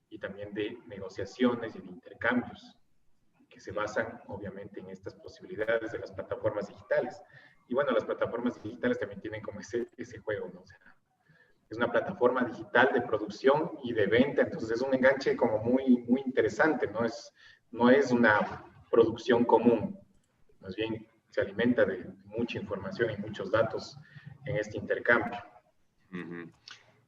y también de negociaciones y de intercambios, que se basan obviamente en estas posibilidades de las plataformas digitales. Y bueno, las plataformas digitales también tienen como ese juego, ¿no? O sea, es una plataforma digital de producción y de venta, entonces es un enganche como muy interesante, no es una producción común, más bien se alimenta de mucha información y muchos datos en este intercambio.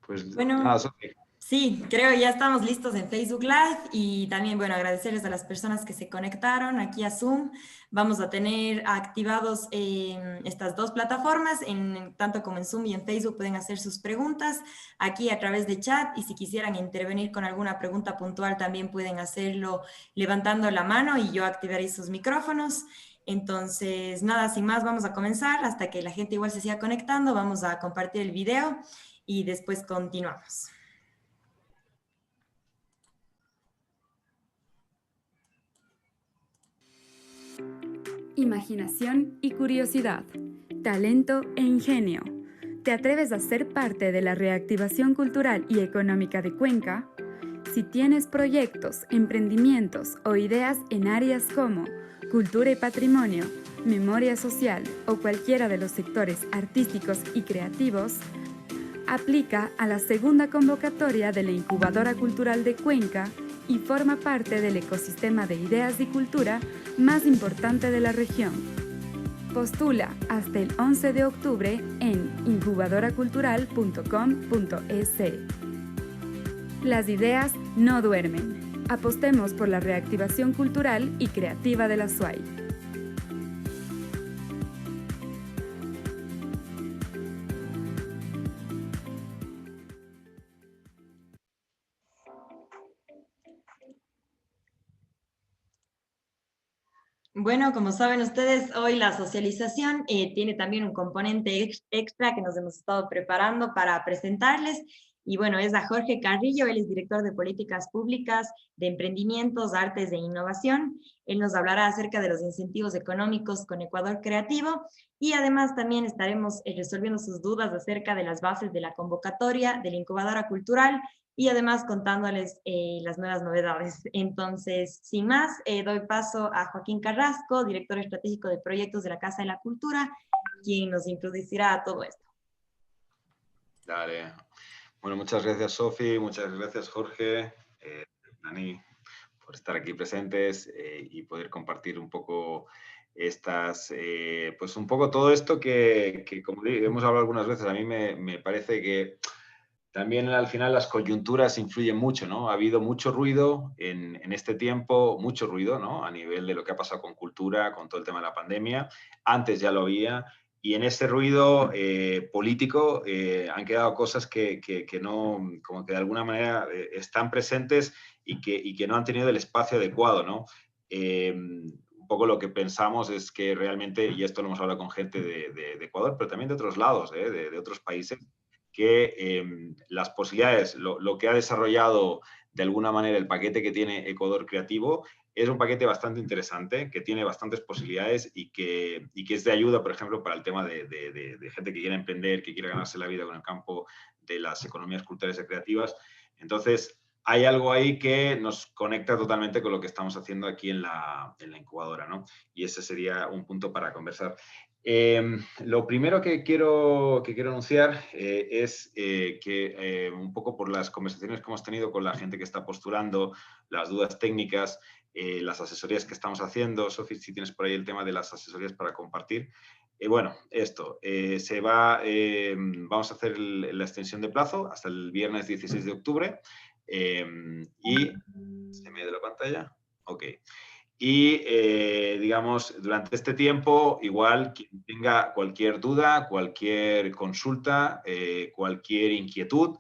Pues nada, Bueno, Sofi. sí, creo que ya estamos listos en Facebook Live y también, bueno, agradecerles a las personas que se conectaron aquí a Zoom. Vamos a tener activados estas dos plataformas, tanto como en Zoom y en Facebook pueden hacer sus preguntas aquí a través de chat y si quisieran intervenir con alguna pregunta puntual también pueden hacerlo levantando la mano y yo activaré sus micrófonos. Entonces, nada, sin más, vamos a comenzar hasta que la gente igual se siga conectando. Vamos a compartir el video y después continuamos. Imaginación y curiosidad, talento e ingenio. ¿Te atreves a ser parte de la reactivación cultural y económica de Cuenca? Si tienes proyectos, emprendimientos o ideas en áreas como cultura y patrimonio, memoria social o cualquiera de los sectores artísticos y creativos, aplica a la segunda convocatoria de la Incubadora Cultural de Cuenca y forma parte del ecosistema de ideas y cultura más importante de la región. Postula hasta el 11 de octubre en incubadoracultural.com.es. Las ideas no duermen. Apostemos por la reactivación cultural y creativa de la SUAY. Bueno, como saben ustedes, hoy la socialización tiene también un componente extra que nos hemos estado preparando para presentarles. Y bueno, es a Jorge Carrillo, él es director de Políticas Públicas, de Emprendimientos, Artes e Innovación. Él nos hablará acerca de los incentivos económicos con Ecuador Creativo y además también estaremos resolviendo sus dudas acerca de las bases de la convocatoria de la Incubadora Cultural y además contándoles las nuevas novedades. Entonces, sin más, doy paso a Joaquín Carrasco, director estratégico de proyectos de la Casa de la Cultura, quien nos introducirá a todo esto. Dale. Bueno, muchas gracias, Sofi, muchas gracias, Jorge, Dani, por estar aquí presentes y poder compartir un poco pues un poco todo esto que como hemos hablado algunas veces, a mí me parece que también al final las coyunturas influyen mucho, ¿no? Ha habido mucho ruido en este tiempo, mucho ruido, ¿no? A nivel de lo que ha pasado con cultura, con todo el tema de la pandemia. Antes ya lo había. Y en ese ruido político han quedado cosas que no, como que de alguna manera están presentes y que no han tenido el espacio adecuado, ¿no? Un poco lo que pensamos es que realmente, y esto lo hemos hablado con gente de Ecuador, pero también de otros lados, de otros países, que las posibilidades, lo que ha desarrollado de alguna manera el paquete que tiene Ecuador Creativo es un paquete bastante interesante, que tiene bastantes posibilidades y que es de ayuda, por ejemplo, para el tema de gente que quiere emprender, que quiere ganarse la vida con el campo de las economías culturales y creativas. Entonces, hay algo ahí que nos conecta totalmente con lo que estamos haciendo aquí en la incubadora, ¿no? Y ese sería un punto para conversar. Lo primero que quiero anunciar es que un poco por las conversaciones que hemos tenido con la gente que está postulando, las dudas técnicas, las asesorías que estamos haciendo. Sofi, si tienes por ahí el tema de las asesorías para compartir. Bueno, esto, vamos a hacer la extensión de plazo hasta el viernes 16 de octubre y se me de la pantalla. Ok. Y, digamos, durante este tiempo, igual, quien tenga cualquier duda, cualquier consulta, cualquier inquietud,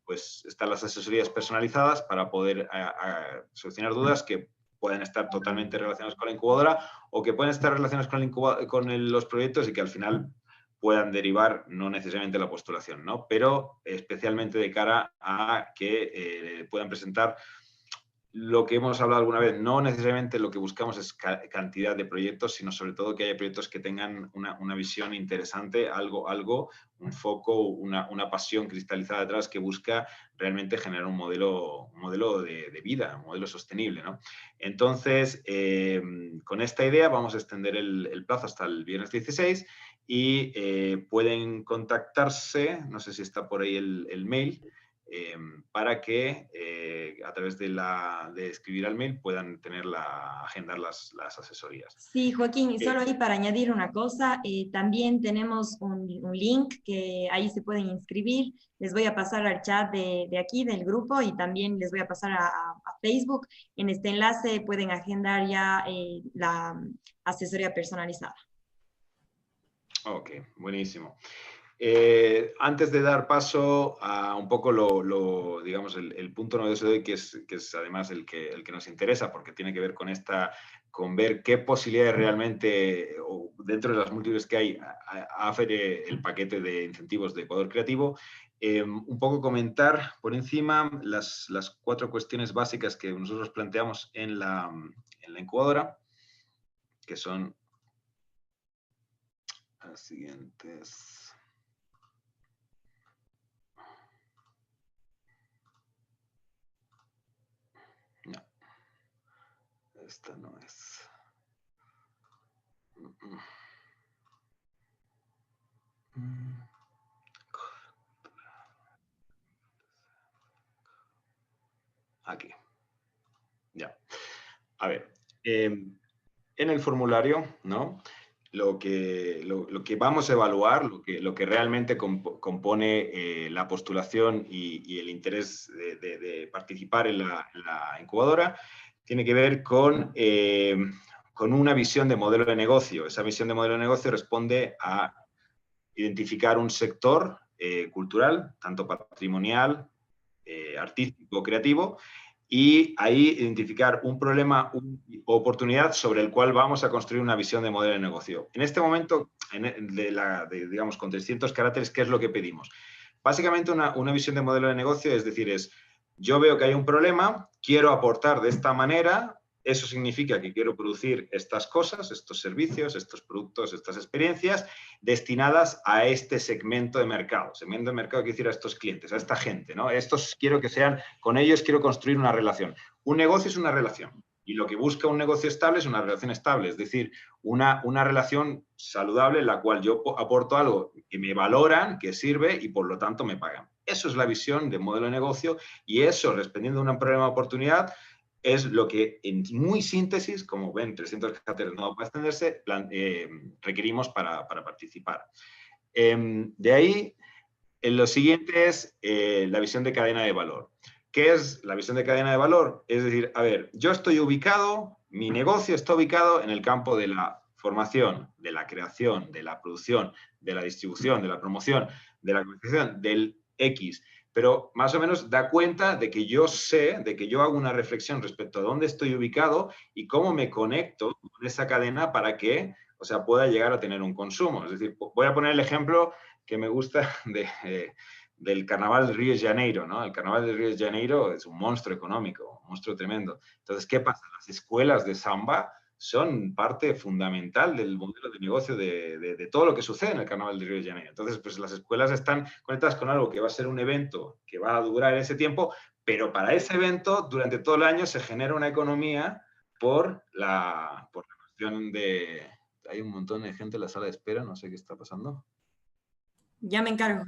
pues están las asesorías personalizadas para poder solucionar dudas que pueden estar totalmente relacionadas con la incubadora o que pueden estar relacionadas con los proyectos y que al final puedan derivar no necesariamente la postulación, ¿no? Pero especialmente de cara a que puedan presentar lo que hemos hablado alguna vez, no necesariamente lo que buscamos es cantidad de proyectos, sino sobre todo que haya proyectos que tengan una visión interesante, un foco, una pasión cristalizada detrás que busca realmente generar un modelo de vida, un modelo sostenible, ¿no? Entonces, con esta idea vamos a extender el plazo hasta el viernes 16 y pueden contactarse, no sé si está por ahí el mail, para que a través de escribir al mail puedan agendar las asesorías. Sí, Joaquín, y solo ahí para añadir una cosa, también tenemos un link que ahí se pueden inscribir. Les voy a pasar al chat de aquí, del grupo, y también les voy a pasar a Facebook. En este enlace pueden agendar ya la asesoría personalizada. Ok, buenísimo. Antes de dar paso a un poco digamos, el punto novedoso de hoy, que es además el que nos interesa, porque tiene que ver con ver qué posibilidades realmente, o dentro de las múltiples que hay, ofrece el paquete de incentivos de Ecuador Creativo. Un poco comentar por encima las 4 cuestiones básicas que nosotros planteamos en la incubadora, que son las siguientes. No, esta no es. Aquí. Ya. A ver. En el formulario, ¿no? Lo que vamos a evaluar, lo que realmente compone la postulación y el interés de participar en la incubadora, tiene que ver con una visión de modelo de negocio. Esa visión de modelo de negocio responde a identificar un sector cultural, tanto patrimonial, artístico, creativo, y ahí identificar un problema o oportunidad sobre el cual vamos a construir una visión de modelo de negocio. En este momento, digamos, con 300 caracteres, ¿qué es lo que pedimos? Básicamente una visión de modelo de negocio, es decir, yo veo que hay un problema, quiero aportar de esta manera, eso significa que quiero producir estas cosas, estos servicios, estos productos, estas experiencias destinadas a este segmento de mercado. Segmento de mercado quiere decir a estos clientes, a esta gente, ¿no? Estos quiero que sean, con ellos quiero construir una relación. Un negocio es una relación y lo que busca un negocio estable es una relación estable, es decir, una relación saludable en la cual yo aporto algo que me valoran, que sirve y por lo tanto me pagan. Eso es la visión de modelo de negocio y eso, respondiendo a un problema de oportunidad, es lo que, en muy síntesis, como ven, 300 caracteres no puede extenderse, requerimos para participar. De ahí, lo siguiente es la visión de cadena de valor. ¿Qué es la visión de cadena de valor? Es decir, a ver, yo estoy ubicado, mi negocio está ubicado en el campo de la formación, de la creación, de la producción, de la distribución, de la promoción, de la comunicación, del X, pero más o menos da cuenta de que yo sé, de que yo hago una reflexión respecto a dónde estoy ubicado y cómo me conecto con esa cadena para que, o sea, pueda llegar a tener un consumo. Es decir, voy a poner el ejemplo que me gusta del Carnaval de Río de Janeiro, ¿no? El Carnaval de Río de Janeiro es un monstruo económico, un monstruo tremendo. Entonces, ¿qué pasa? Las escuelas de samba son parte fundamental del modelo de negocio de todo lo que sucede en el Carnaval de Río de Janeiro. Entonces, pues las escuelas están conectadas con algo que va a ser un evento que va a durar ese tiempo, pero para ese evento, durante todo el año, se genera una economía por la cuestión de... Hay un montón de gente en la sala de espera, no sé qué está pasando. Ya me encargo.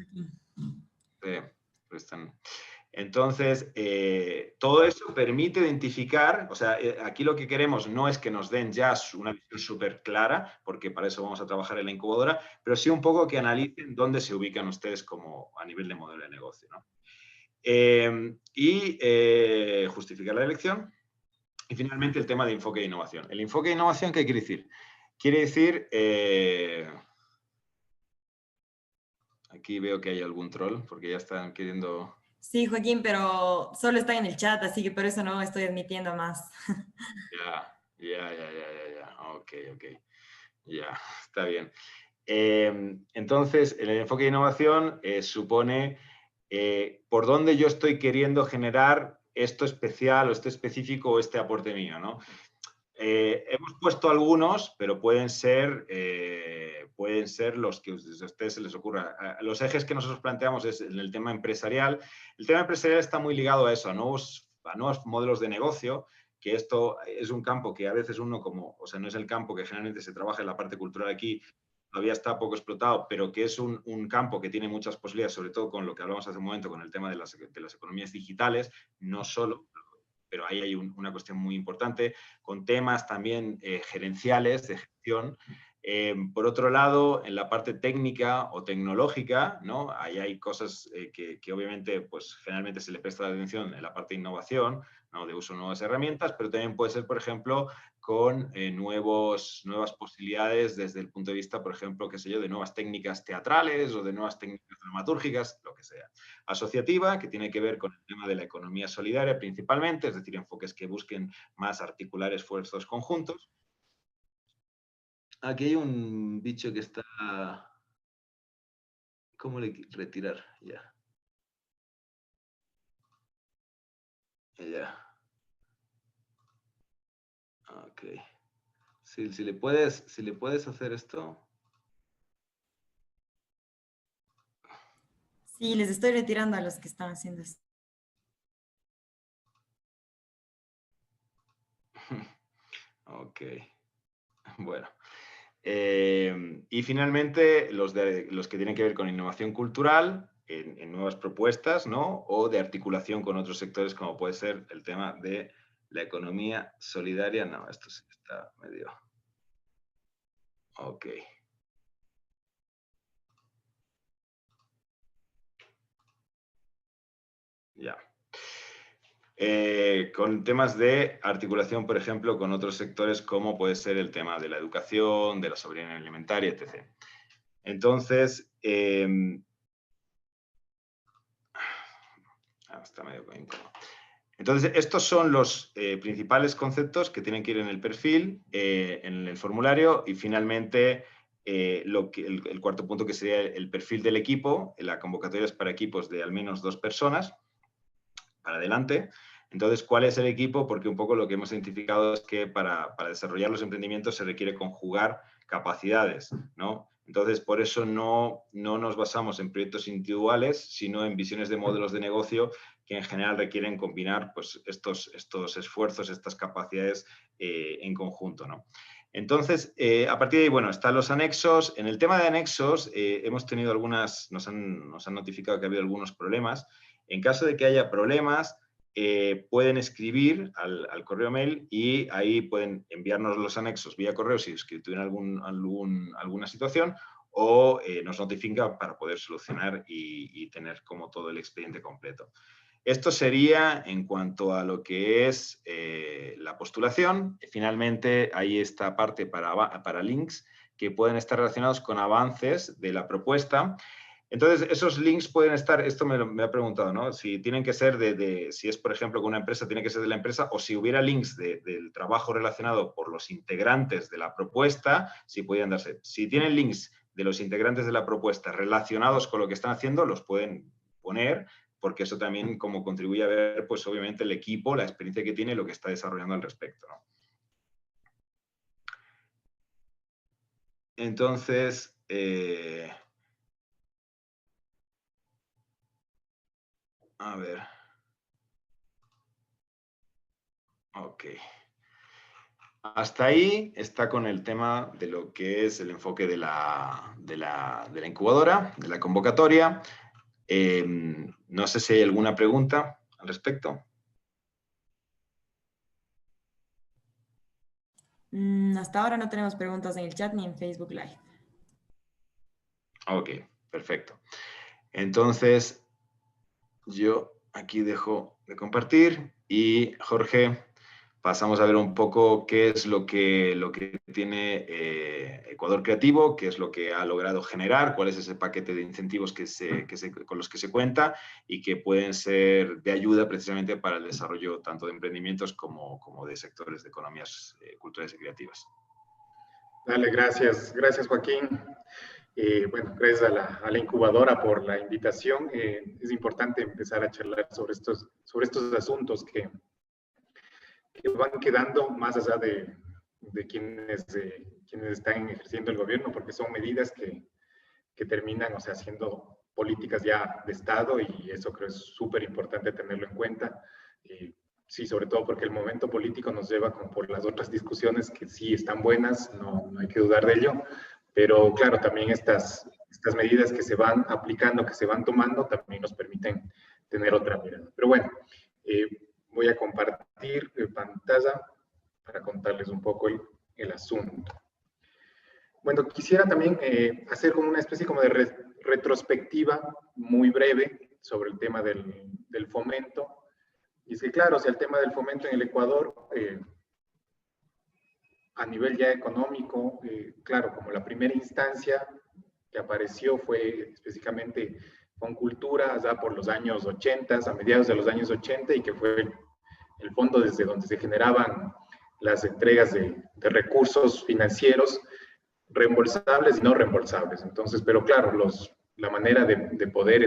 Están... Entonces, todo eso permite identificar, o sea, aquí lo que queremos no es que nos den ya una visión súper clara, porque para eso vamos a trabajar en la incubadora, pero sí un poco que analicen dónde se ubican ustedes como a nivel de modelo de negocio, ¿no? Justificar la elección. Y finalmente el tema de enfoque de innovación. ¿El enfoque de innovación qué quiere decir? Quiere decir... aquí veo que hay algún troll, porque ya están queriendo... Sí, Joaquín, pero solo está en el chat, así que por eso no estoy admitiendo más. Ya. Ok. Ya, está bien. Entonces, el enfoque de innovación supone por dónde yo estoy queriendo generar esto especial o este específico o este aporte mío, ¿no? Hemos puesto algunos, pero pueden ser los que a ustedes se les ocurra. Los ejes que nosotros planteamos es en el tema empresarial. El tema empresarial está muy ligado a eso, a nuevos modelos de negocio, que esto es un campo que a veces uno o sea, no es el campo que generalmente se trabaja en la parte cultural aquí, todavía está poco explotado, pero que es un campo que tiene muchas posibilidades, sobre todo con lo que hablamos hace un momento, con el tema de las economías digitales, no solo, pero ahí hay una cuestión muy importante, con temas también gerenciales, de gestión. Por otro lado, en la parte técnica o tecnológica, ¿no? Ahí hay cosas que obviamente pues, generalmente se le presta atención en la parte de innovación, ¿no? De uso de nuevas herramientas, pero también puede ser, por ejemplo, con nuevas posibilidades desde el punto de vista, por ejemplo, qué sé yo, de nuevas técnicas teatrales o de nuevas técnicas dramatúrgicas, lo que sea. Asociativa, que tiene que ver con el tema de la economía solidaria principalmente, es decir, enfoques que busquen más articular esfuerzos conjuntos. Aquí hay un bicho que está... ¿Cómo le retirar? Ya. Ya. Ok. Si le puedes hacer esto... Sí, les estoy retirando a los que están haciendo esto. Ok. Bueno. Y finalmente, los que tienen que ver con innovación cultural, en nuevas propuestas, ¿no? O de articulación con otros sectores, como puede ser el tema de la economía solidaria. No, esto sí está medio... Ok. Ya. Con temas de articulación, por ejemplo, con otros sectores como puede ser el tema de la educación, de la soberanía alimentaria, etc. Entonces, está medio incómodo. Entonces, estos son los principales conceptos que tienen que ir en el perfil, en el formulario y finalmente el cuarto punto que sería el perfil del equipo. La convocatoria es para equipos de al menos 2 personas. Para adelante. Entonces, ¿cuál es el equipo? Porque un poco lo que hemos identificado es que para desarrollar los emprendimientos se requiere conjugar capacidades, ¿no? Entonces, por eso no nos basamos en proyectos individuales, sino en visiones de modelos de negocio que en general requieren combinar pues, estos esfuerzos, estas capacidades en conjunto, ¿no? Entonces, a partir de ahí, bueno, están los anexos. En el tema de anexos, hemos tenido nos han notificado que ha habido algunos problemas. En caso de que haya problemas, pueden escribir al correo mail y ahí pueden enviarnos los anexos vía correo si es que tuvieran alguna situación o nos notifican para poder solucionar y tener como todo el expediente completo. Esto sería en cuanto a lo que es la postulación. Finalmente, hay esta parte para links que pueden estar relacionados con avances de la propuesta. Entonces, esos links pueden estar, esto me ha preguntado, ¿no? Si tienen que ser si es, por ejemplo, con una empresa, tiene que ser de la empresa, o si hubiera links del trabajo relacionado por los integrantes de la propuesta, si podían darse. Si tienen links de los integrantes de la propuesta relacionados con lo que están haciendo, los pueden poner, porque eso también como contribuye a ver, pues obviamente el equipo, la experiencia que tiene y lo que está desarrollando al respecto, ¿no? Entonces, a ver. Ok. Hasta ahí está con el tema de lo que es el enfoque de la incubadora, de la convocatoria. No sé si hay alguna pregunta al respecto. Hasta ahora no tenemos preguntas en el chat ni en Facebook Live. Ok, perfecto. Entonces, yo aquí dejo de compartir y Jorge, pasamos a ver un poco qué es lo que tiene Ecuador Creativo, qué es lo que ha logrado generar, cuál es ese paquete de incentivos con los que se cuenta y que pueden ser de ayuda precisamente para el desarrollo tanto de emprendimientos como de sectores de economías culturales y creativas. Dale, gracias. Gracias, Joaquín. Bueno, gracias a la incubadora por la invitación. Es importante empezar a charlar sobre estos asuntos que van quedando más allá de quienes están ejerciendo el gobierno, porque son medidas que terminan, o sea, siendo políticas ya de Estado, y eso creo es súper importante tenerlo en cuenta. Sí, sobre todo porque el momento político nos lleva como por las otras discusiones que sí están buenas, no hay que dudar de ello, pero claro, también estas medidas que se van aplicando, que se van tomando, también nos permiten tener otra mirada. Pero bueno, voy a compartir pantalla para contarles un poco el asunto. Bueno, quisiera también hacer como una especie como de retrospectiva muy breve sobre el tema del fomento. Y es que, claro, o sea, el tema del fomento en el Ecuador, a nivel ya económico, claro, como la primera instancia que apareció fue específicamente Foncultura, allá por los años 80, a mediados de los años 80, y que fue el fondo desde donde se generaban las entregas de recursos financieros reembolsables y no reembolsables. Entonces, pero claro, la manera de poder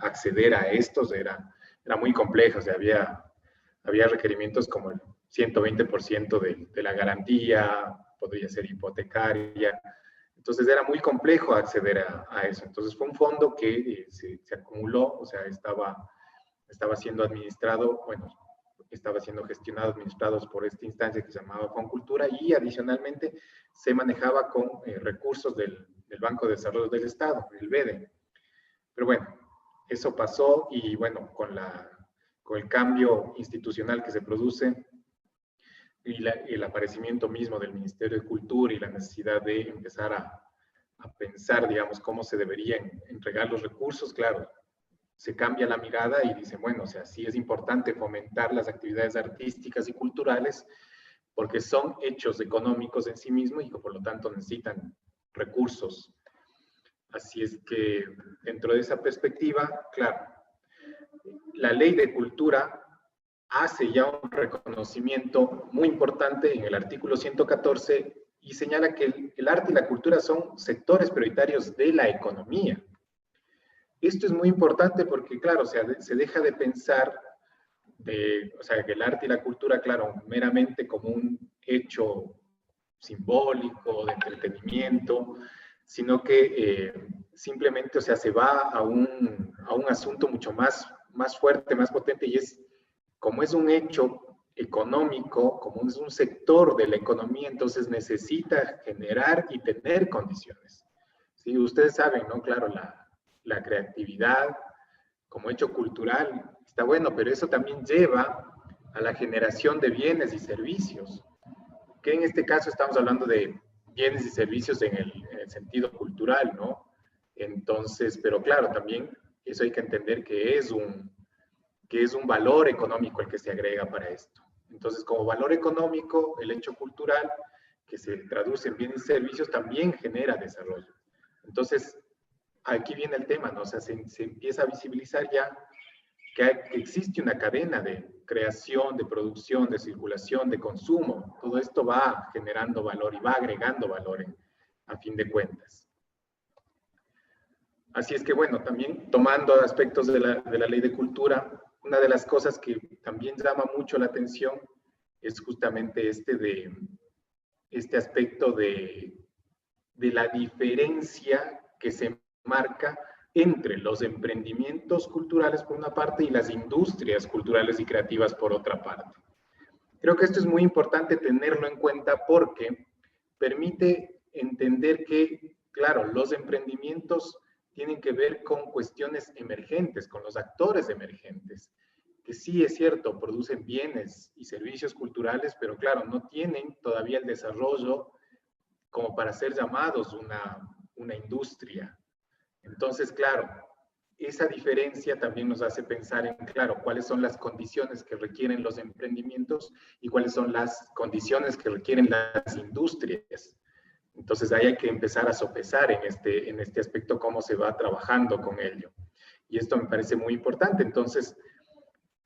acceder a estos era muy compleja. O sea, había requerimientos como el 120% de la garantía, podría ser hipotecaria. Entonces era muy complejo acceder a eso. Entonces fue un fondo que se acumuló, o sea, estaba siendo administrado, bueno, estaba siendo gestionado, administrados por esta instancia que se llamaba Foncultura, y adicionalmente se manejaba con recursos del Banco de Desarrollo del Estado, el BEDE. Pero bueno, eso pasó, y bueno, con el cambio institucional que se produce y el aparecimiento mismo del Ministerio de Cultura y la necesidad de empezar a pensar, digamos, cómo se deberían entregar los recursos, claro, se cambia la mirada y dicen, bueno, o sea, sí es importante fomentar las actividades artísticas y culturales porque son hechos económicos en sí mismos y que por lo tanto necesitan recursos. Así es que dentro de esa perspectiva, claro, la Ley de Cultura hace ya un reconocimiento muy importante en el artículo 114 y señala que el arte y la cultura son sectores prioritarios de la economía. Esto es muy importante porque, claro, o sea, se deja de pensar o sea, que el arte y la cultura, claro, meramente como un hecho simbólico, de entretenimiento, sino que simplemente, o sea, se va a un asunto mucho más fuerte, más potente, y es, como es un hecho económico, como es un sector de la economía, entonces necesita generar y tener condiciones. Sí, ustedes saben, ¿no? Claro, la creatividad como hecho cultural está bueno, pero eso también lleva a la generación de bienes y servicios, que en este caso estamos hablando de bienes y servicios en el sentido cultural, ¿no? Entonces, pero claro, también eso hay que entender que es un valor económico el que se agrega para esto. Entonces, como valor económico, el hecho cultural, que se traduce en bienes y servicios, también genera desarrollo. Entonces, aquí viene el tema, ¿no? O sea, se empieza a visibilizar ya que existe una cadena de creación, de producción, de circulación, de consumo. Todo esto va generando valor y va agregando valor a fin de cuentas. Así es que, bueno, también tomando aspectos de la Ley de Cultura, una de las cosas que también llama mucho la atención es justamente este aspecto de la diferencia que se marca entre los emprendimientos culturales por una parte y las industrias culturales y creativas por otra parte. Creo que esto es muy importante tenerlo en cuenta porque permite entender que, claro, los emprendimientos tienen que ver con cuestiones emergentes, con los actores emergentes, que sí es cierto, producen bienes y servicios culturales, pero claro, no tienen todavía el desarrollo como para ser llamados una industria. Entonces, claro, esa diferencia también nos hace pensar en, claro, cuáles son las condiciones que requieren los emprendimientos y cuáles son las condiciones que requieren las industrias. Entonces, ahí hay que empezar a sopesar en este aspecto cómo se va trabajando con ello. Y esto me parece muy importante. Entonces,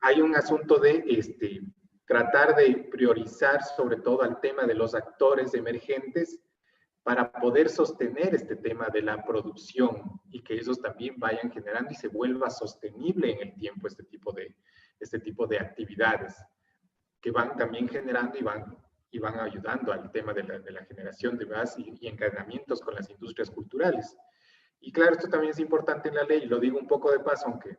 hay un asunto de tratar de priorizar sobre todo al tema de los actores emergentes para poder sostener este tema de la producción y que ellos también vayan generando y se vuelva sostenible en el tiempo este tipo de actividades que van también generando y van ayudando al tema de la generación de más y encadenamientos con las industrias culturales. Y claro, esto también es importante en la ley, y lo digo un poco de paso, aunque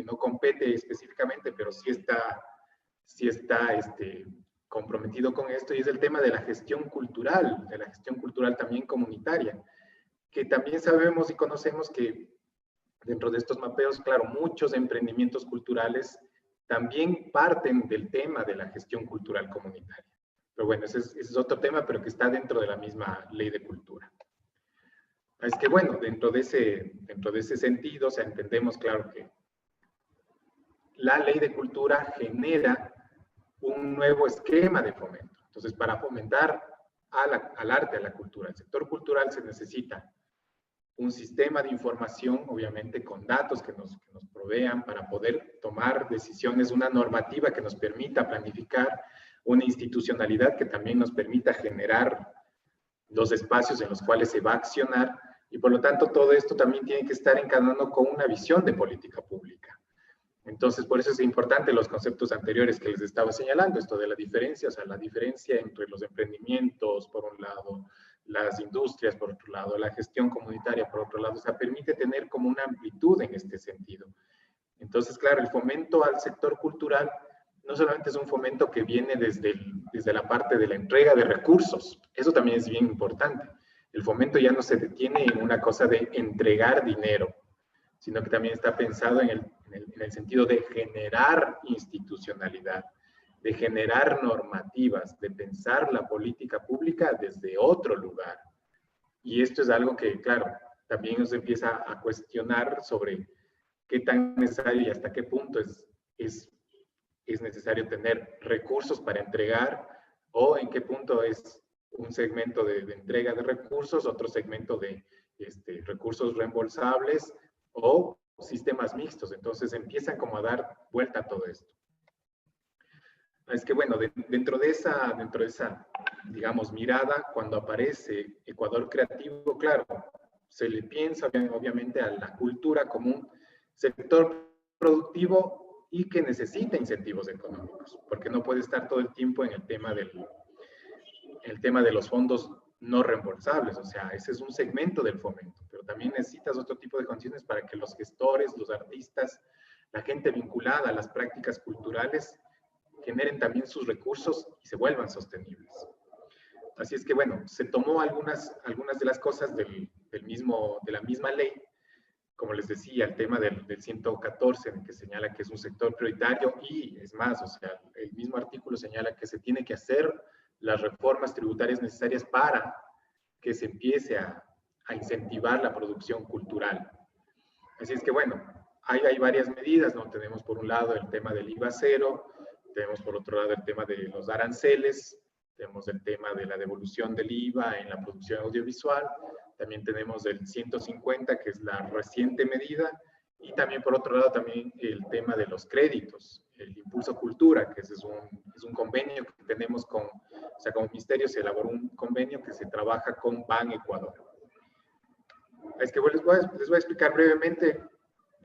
no compete específicamente, pero sí está comprometido con esto, y es el tema de la gestión cultural también comunitaria, que también sabemos y conocemos que dentro de estos mapeos, claro, muchos emprendimientos culturales también parten del tema de la gestión cultural comunitaria. Pero bueno, ese es otro tema, pero que está dentro de la misma ley de cultura. Es que bueno, dentro de ese sentido, o sea, entendemos, claro, que la ley de cultura genera un nuevo esquema de fomento. Entonces, para fomentar al arte, a la cultura, al sector cultural, se necesita un sistema de información, obviamente con datos que nos provean para poder tomar decisiones, una normativa que nos permita planificar, una institucionalidad que también nos permita generar los espacios en los cuales se va a accionar, y por lo tanto todo esto también tiene que estar encadenado con una visión de política pública. Entonces, por eso es importante los conceptos anteriores que les estaba señalando, esto de la diferencia, o sea, la diferencia entre los emprendimientos, por un lado, las industrias, por otro lado, la gestión comunitaria, por otro lado, o sea, permite tener como una amplitud en este sentido. Entonces, claro, el fomento al sector cultural no solamente es un fomento que viene desde la parte de la entrega de recursos, eso también es bien importante. El fomento ya no se detiene en una cosa de entregar dinero, sino que también está pensado en el sentido de generar institucionalidad, de generar normativas, de pensar la política pública desde otro lugar. Y esto es algo que, claro, también nos empieza a cuestionar sobre qué tan necesario y hasta qué punto es necesario tener recursos para entregar, o en qué punto es un segmento de entrega de recursos, otro segmento de recursos reembolsables, o sistemas mixtos. Entonces empiezan como a dar vuelta a todo esto. Es que bueno, dentro de esa, digamos, mirada, cuando aparece Ecuador Creativo, claro, se le piensa obviamente a la cultura como un sector productivo y que necesita incentivos económicos, porque no puede estar todo el tiempo en el tema de los fondos no reembolsables, o sea, ese es un segmento del fomento, pero también necesitas otro tipo de condiciones para que los gestores, los artistas, la gente vinculada a las prácticas culturales generen también sus recursos y se vuelvan sostenibles. Así es que, bueno, se tomó algunas de las cosas de la misma ley, como les decía, el tema del 114, que señala que es un sector prioritario, y es más, o sea, el mismo artículo señala que se tiene que hacer las reformas tributarias necesarias para que se empiece a incentivar la producción cultural. Así es que, bueno, hay varias medidas, ¿no? Tenemos por un lado el tema del IVA cero, tenemos por otro lado el tema de los aranceles, tenemos el tema de la devolución del IVA en la producción audiovisual, también tenemos el 150, que es la reciente medida, y también por otro lado también el tema de los créditos, el Impulso Cultura, que es un convenio que tenemos como ministerio se elaboró un convenio que se trabaja con Ban Ecuador. Es que les voy a explicar brevemente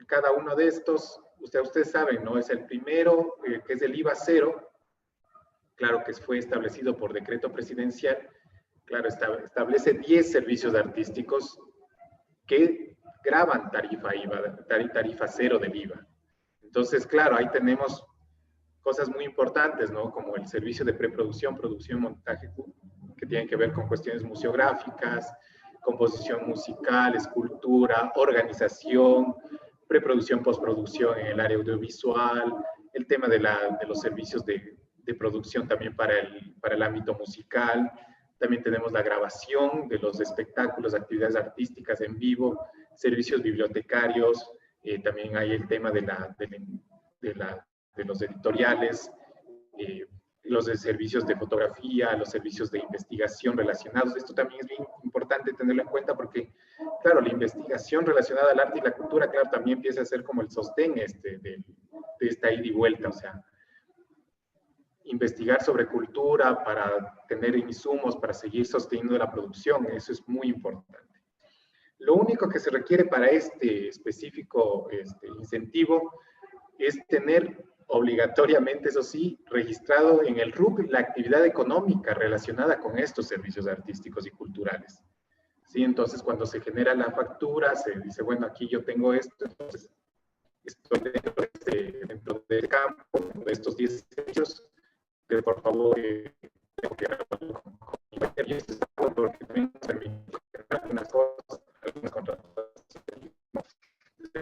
cada uno de estos. Ustedes saben, ¿no? Es el primero, que es el IVA cero, claro que fue establecido por decreto presidencial, claro, establece 10 servicios artísticos que graban tarifa cero del IVA. Entonces, claro, ahí tenemos cosas muy importantes, ¿no? Como el servicio de preproducción, producción, montaje, que tienen que ver con cuestiones museográficas, composición musical, escultura, organización, preproducción, postproducción en el área audiovisual, el tema de los servicios de producción también para el ámbito musical. También tenemos la grabación de los espectáculos, actividades artísticas en vivo, servicios bibliotecarios, también hay el tema de los editoriales, los de servicios de fotografía, los servicios de investigación relacionados. Esto también es bien importante tenerlo en cuenta porque, claro, la investigación relacionada al arte y la cultura, claro, también empieza a ser como el sostén de esta ida y vuelta. O sea, investigar sobre cultura, para tener insumos, para seguir sosteniendo la producción. Eso es muy importante. Lo único que se requiere para este específico incentivo es tener obligatoriamente, eso sí, registrado en el RUC la actividad económica relacionada con estos servicios artísticos y culturales. ¿Sí? Entonces, cuando se genera la factura, se dice, bueno, aquí yo tengo esto, entonces estoy dentro de este campo, de estos 10 servicios, que por favor tengo que hablar con mi esto porque también nos permite algunas cosas, algunas contrataciones. De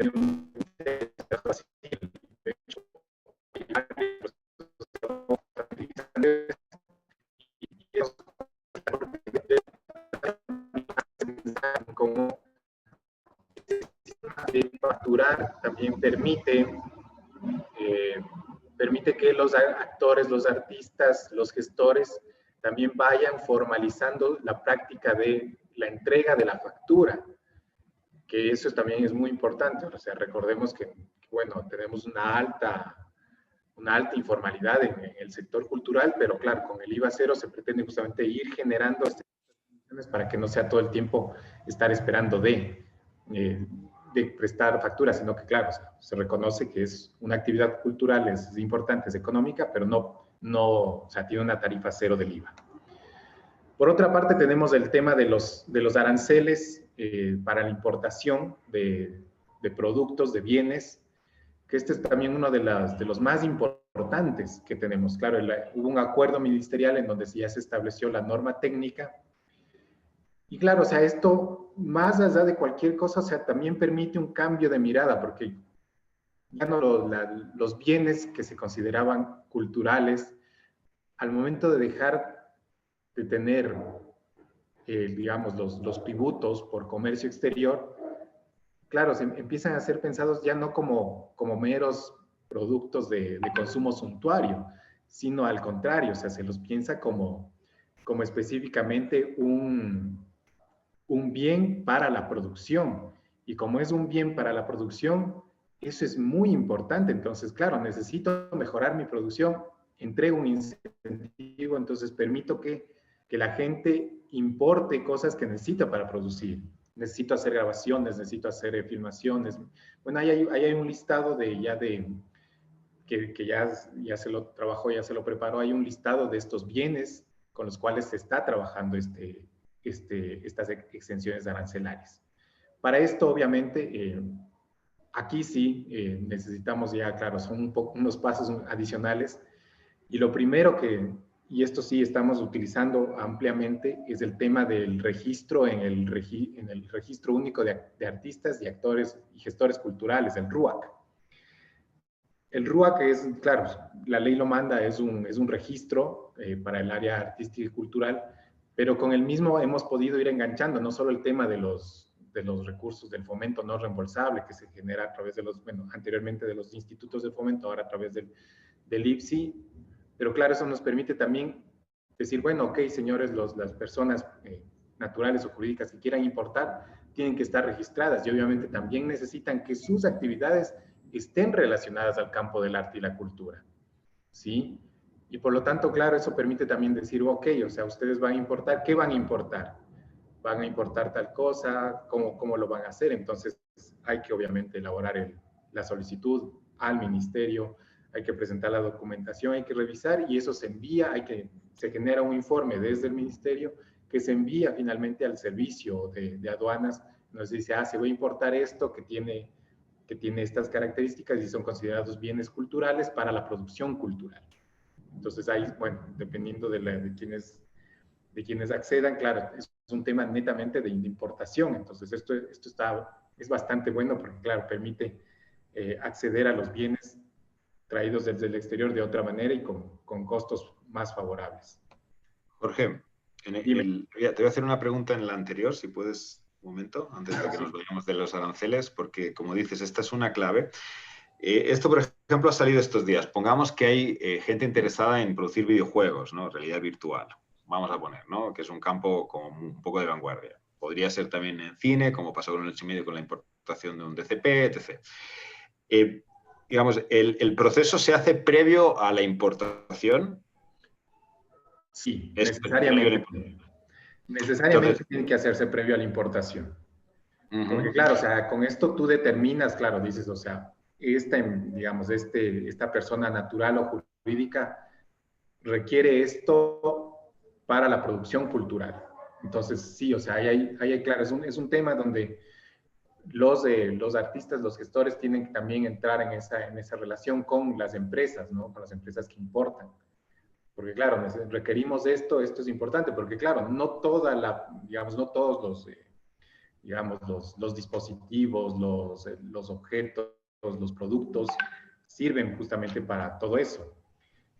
hecho, como de facturar también permite que los actores, los artistas, los gestores también vayan formalizando la práctica de la entrega de la factura, que eso también es muy importante. O sea, recordemos que bueno, tenemos una alta informalidad en el sector cultural, pero claro, con el IVA cero se pretende justamente ir generando estas condiciones para que no sea todo el tiempo estar esperando de prestar facturas, sino que claro, o sea, se reconoce que es una actividad cultural, es importante, es económica, pero o sea, tiene una tarifa cero del IVA. Por otra parte, tenemos el tema de los aranceles para la importación de productos, de bienes, que este es también uno de los más importantes que tenemos. Claro, hubo un acuerdo ministerial en donde ya se estableció la norma técnica. Y claro, o sea, esto, más allá de cualquier cosa, o sea, también permite un cambio de mirada, porque ya no los bienes que se consideraban culturales, al momento de dejar de tener, digamos, los tributos por comercio exterior, claro, se empiezan a ser pensados ya no como meros productos de consumo suntuario, sino al contrario, o sea, se los piensa como específicamente un bien para la producción. Y como es un bien para la producción, eso es muy importante. Entonces, claro, necesito mejorar mi producción, entrego un incentivo, entonces permito que la gente importe cosas que necesita para producir. Necesito hacer grabaciones, necesito hacer filmaciones. Bueno, ahí hay un listado que ya se lo trabajó, ya se lo preparó. Hay un listado de estos bienes con los cuales se está trabajando estas exenciones arancelarias. Para esto, obviamente, aquí sí necesitamos ya, claro, son unos pasos adicionales. Y lo primero y esto sí estamos utilizando ampliamente, es el tema del registro en el Registro Único de Artistas y Actores y Gestores Culturales, el RUAC. El RUAC es, claro, la ley lo manda, es un registro para el área artística y cultural, pero con el mismo hemos podido ir enganchando no solo el tema de los recursos del fomento no reembolsable que se genera a través de anteriormente de los institutos de fomento, ahora a través del IPSI, pero claro, eso nos permite también decir, bueno, ok, señores, las personas naturales o jurídicas que quieran importar tienen que estar registradas y obviamente también necesitan que sus actividades estén relacionadas al campo del arte y la cultura, ¿sí? Y por lo tanto, claro, eso permite también decir, ok, o sea, ustedes van a importar, ¿qué van a importar? ¿Van a importar tal cosa? ¿Cómo lo van a hacer? Entonces, hay que obviamente elaborar la solicitud al ministerio, hay que presentar la documentación, hay que revisar y eso se envía, se genera un informe desde el ministerio que se envía finalmente al servicio de aduanas, nos dice, se va a importar esto que tiene estas características y son considerados bienes culturales para la producción cultural. Entonces ahí, bueno, dependiendo de quienes accedan, claro, es un tema netamente de importación, entonces esto es bastante bueno porque, claro, permite acceder a los bienes traídos desde el exterior de otra manera y con costos más favorables. Jorge, te voy a hacer una pregunta en la anterior, si puedes, un momento, antes de que nos vayamos de los aranceles, porque como dices, esta es una clave. Esto, por ejemplo, ha salido estos días. Pongamos que hay gente interesada en producir videojuegos, ¿no? Realidad virtual, vamos a poner, ¿no? Que es un campo como un poco de vanguardia. Podría ser también en cine, como pasó con el 8,5 con la importación de un DCP, etc. Digamos, el proceso se hace previo a la importación Sí, Es necesariamente. previo. Necesariamente Entonces, tiene que hacerse previo a la importación. Porque ujú. claro, o sea, con esto tú determinas, claro, dices, o sea, digamos, esta persona natural o jurídica requiere esto para la producción cultural. Entonces, sí, o sea, claro, es un tema donde los artistas, los gestores tienen que también entrar en esa relación con las empresas, ¿no? Con las empresas que importan. Porque claro, requerimos esto es importante, porque claro, digamos, no todos digamos, los dispositivos, los objetos, los productos sirven justamente para todo eso.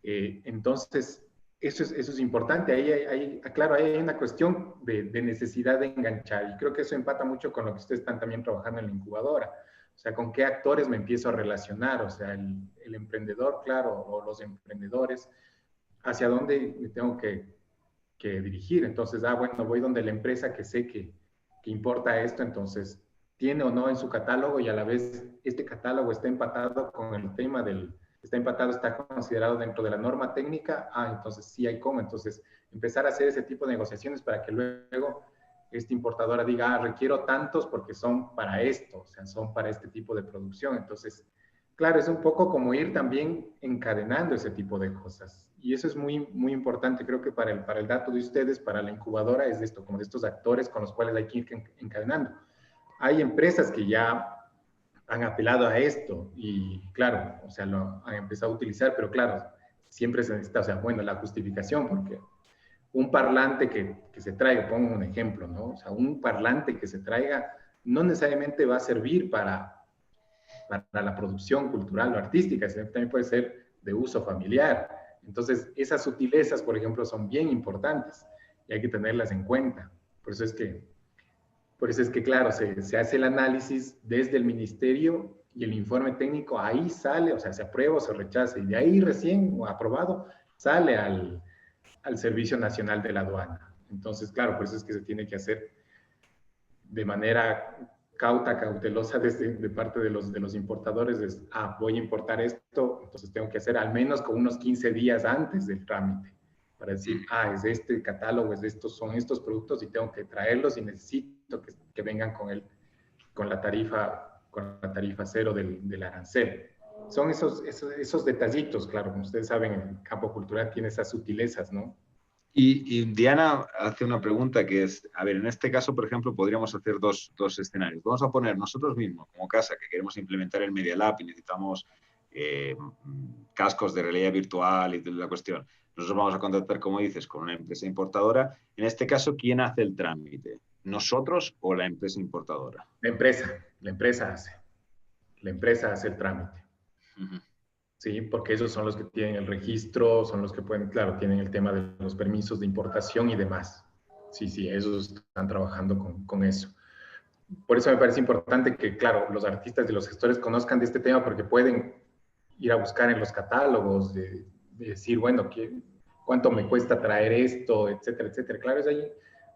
Entonces, eso es importante. Claro, ahí hay una cuestión de necesidad de enganchar y creo que eso empata mucho con lo que ustedes están también trabajando en la incubadora. O sea, con qué actores me empiezo a relacionar, o sea, el emprendedor, claro, o los emprendedores, hacia dónde me tengo que dirigir. Entonces, bueno, voy donde la empresa que sé que importa esto, entonces tiene o no en su catálogo y a la vez este catálogo está empatado con el tema está considerado dentro de la norma técnica, entonces sí hay cómo, entonces empezar a hacer ese tipo de negociaciones para que luego esta importadora diga, requiero tantos porque son para esto, o sea, son para este tipo de producción, entonces claro, es un poco como ir también encadenando ese tipo de cosas. Y eso es muy, muy importante, creo que para el dato de ustedes, para la incubadora, es esto, como de estos actores con los cuales hay que ir encadenando. Hay empresas que ya han apelado a esto y claro, o sea, lo han empezado a utilizar, pero claro, siempre se necesita, o sea, bueno, la justificación, porque un parlante que se traiga, pongo un ejemplo, ¿no? O sea, un parlante que se traiga no necesariamente va a servir para la producción cultural o artística, sino que también puede ser de uso familiar. Entonces, esas sutilezas, por ejemplo, son bien importantes y hay que tenerlas en cuenta. Por eso es que, claro, se hace el análisis desde el ministerio y el informe técnico ahí sale, o sea, se aprueba o se rechaza, y de ahí recién, o aprobado, sale al Servicio Nacional de la Aduana. Entonces, claro, por eso es que se tiene que hacer de manera cautelosa de parte de los importadores, voy a importar esto, entonces tengo que hacer al menos con unos 15 días antes del trámite, para decir, es de este catálogo, son estos productos y tengo que traerlos y necesito que vengan con la tarifa cero del arancel. Son esos detallitos, claro, como ustedes saben, el campo cultural tiene esas sutilezas, ¿no? Y Diana hace una pregunta que es, a ver, en este caso, por ejemplo, podríamos hacer dos escenarios. Vamos a poner nosotros mismos, como casa, que queremos implementar el Media Lab y necesitamos cascos de realidad virtual y toda la cuestión. Nosotros vamos a contactar, como dices, con una empresa importadora. En este caso, ¿quién hace el trámite? ¿Nosotros o la empresa importadora? La empresa hace el trámite. Uh-huh. Sí, porque ellos son los que tienen el registro, son los que pueden, claro, tienen el tema de los permisos de importación y demás. Sí, ellos están trabajando con eso. Por eso me parece importante que, claro, los artistas y los gestores conozcan de este tema porque pueden ir a buscar en los catálogos, de decir, bueno, ¿cuánto me cuesta traer esto, etcétera, etcétera. Claro,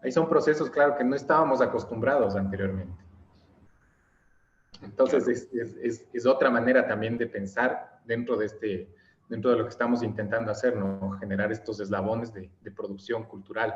ahí son procesos, claro, que no estábamos acostumbrados anteriormente. Entonces, claro, es otra manera también de pensar dentro de lo que estamos intentando hacer, ¿no? Generar estos eslabones de producción cultural,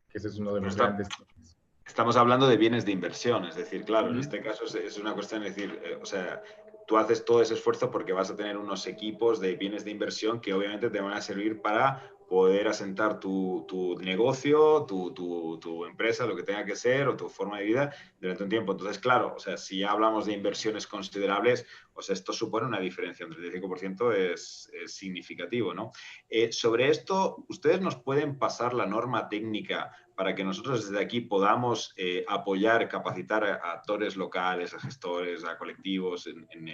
que ese es uno de los grandes temas. Estamos hablando de bienes de inversión, es decir, claro, en Uh-huh. este caso es una cuestión de decir, o sea, tú haces todo ese esfuerzo porque vas a tener unos equipos de bienes de inversión que obviamente te van a servir para poder asentar tu negocio, tu empresa, lo que tenga que ser, o tu forma de vida durante un tiempo. Entonces, claro, o sea, si ya hablamos de inversiones considerables, o sea, esto supone una diferencia, un 35% es significativo, ¿no? Sobre esto, ¿ustedes nos pueden pasar la norma técnica para que nosotros desde aquí podamos apoyar, capacitar a actores locales, a gestores, a colectivos en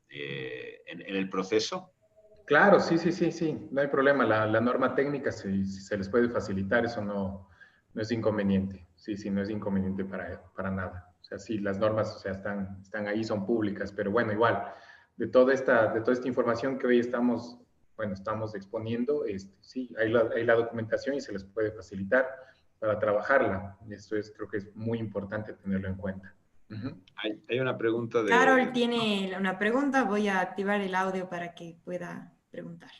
el proceso? Claro, sí, no hay problema. La norma técnica, si se les puede facilitar, eso no es inconveniente. Sí, no es inconveniente para nada. O sea, sí, las normas, o sea, están ahí, son públicas, pero bueno, igual, de toda esta información que hoy estamos exponiendo, sí, hay la documentación y se les puede facilitar para trabajarla. Esto creo que es muy importante tenerlo en cuenta. Uh-huh. Hay una pregunta de... Carol tiene una pregunta, voy a activar el audio para que pueda preguntar.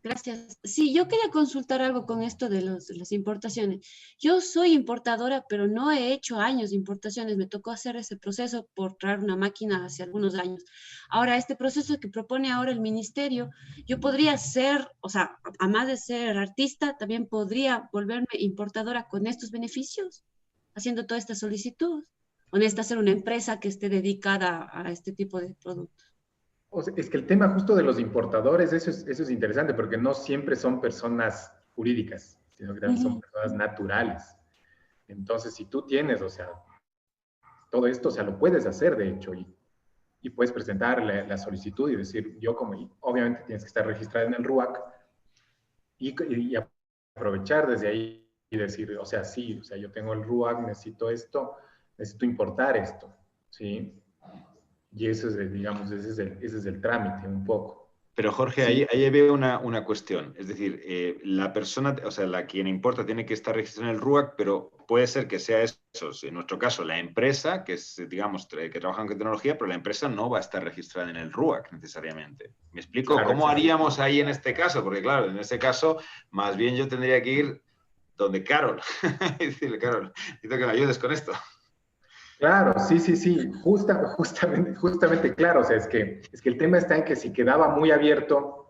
Gracias. Sí, yo quería consultar algo con esto de las importaciones. Yo soy importadora, pero no he hecho años de importaciones. Me tocó hacer ese proceso por traer una máquina hace algunos años. Ahora, este proceso que propone ahora el ministerio, yo podría ser, o sea, además de ser artista, también podría volverme importadora con estos beneficios, haciendo toda esta solicitud. O necesita ser una empresa que esté dedicada a este tipo de productos. O sea, es que el tema justo de los importadores, eso es interesante, porque no siempre son personas jurídicas, sino que también son personas naturales. Entonces, si tú tienes, o sea, todo esto, o sea, lo puedes hacer, de hecho, y puedes presentar la solicitud y decir, yo como, y obviamente tienes que estar registrada en el RUAC y aprovechar desde ahí y decir, o sea, sí, o sea, yo tengo el RUAC, necesito esto, necesito importar esto, ¿sí? Y eso es, digamos, ese es el trámite un poco. Pero Jorge, Sí. ahí veo una cuestión. Es decir, la persona, o sea, la quien importa tiene que estar registrada en el RUAC, pero puede ser que sea eso, en nuestro caso, la empresa, que es, digamos, que trabaja con tecnología, pero la empresa no va a estar registrada en el RUAC necesariamente. ¿Me explico? Claro, ¿Cómo exacto. haríamos ahí en este caso? Porque claro, en este caso, más bien yo tendría que ir donde Carol y decirle, Carol, necesito que me ayudes con esto. Claro, sí, sí, sí, justamente, claro, o sea, es que el tema está en que si quedaba muy abierto,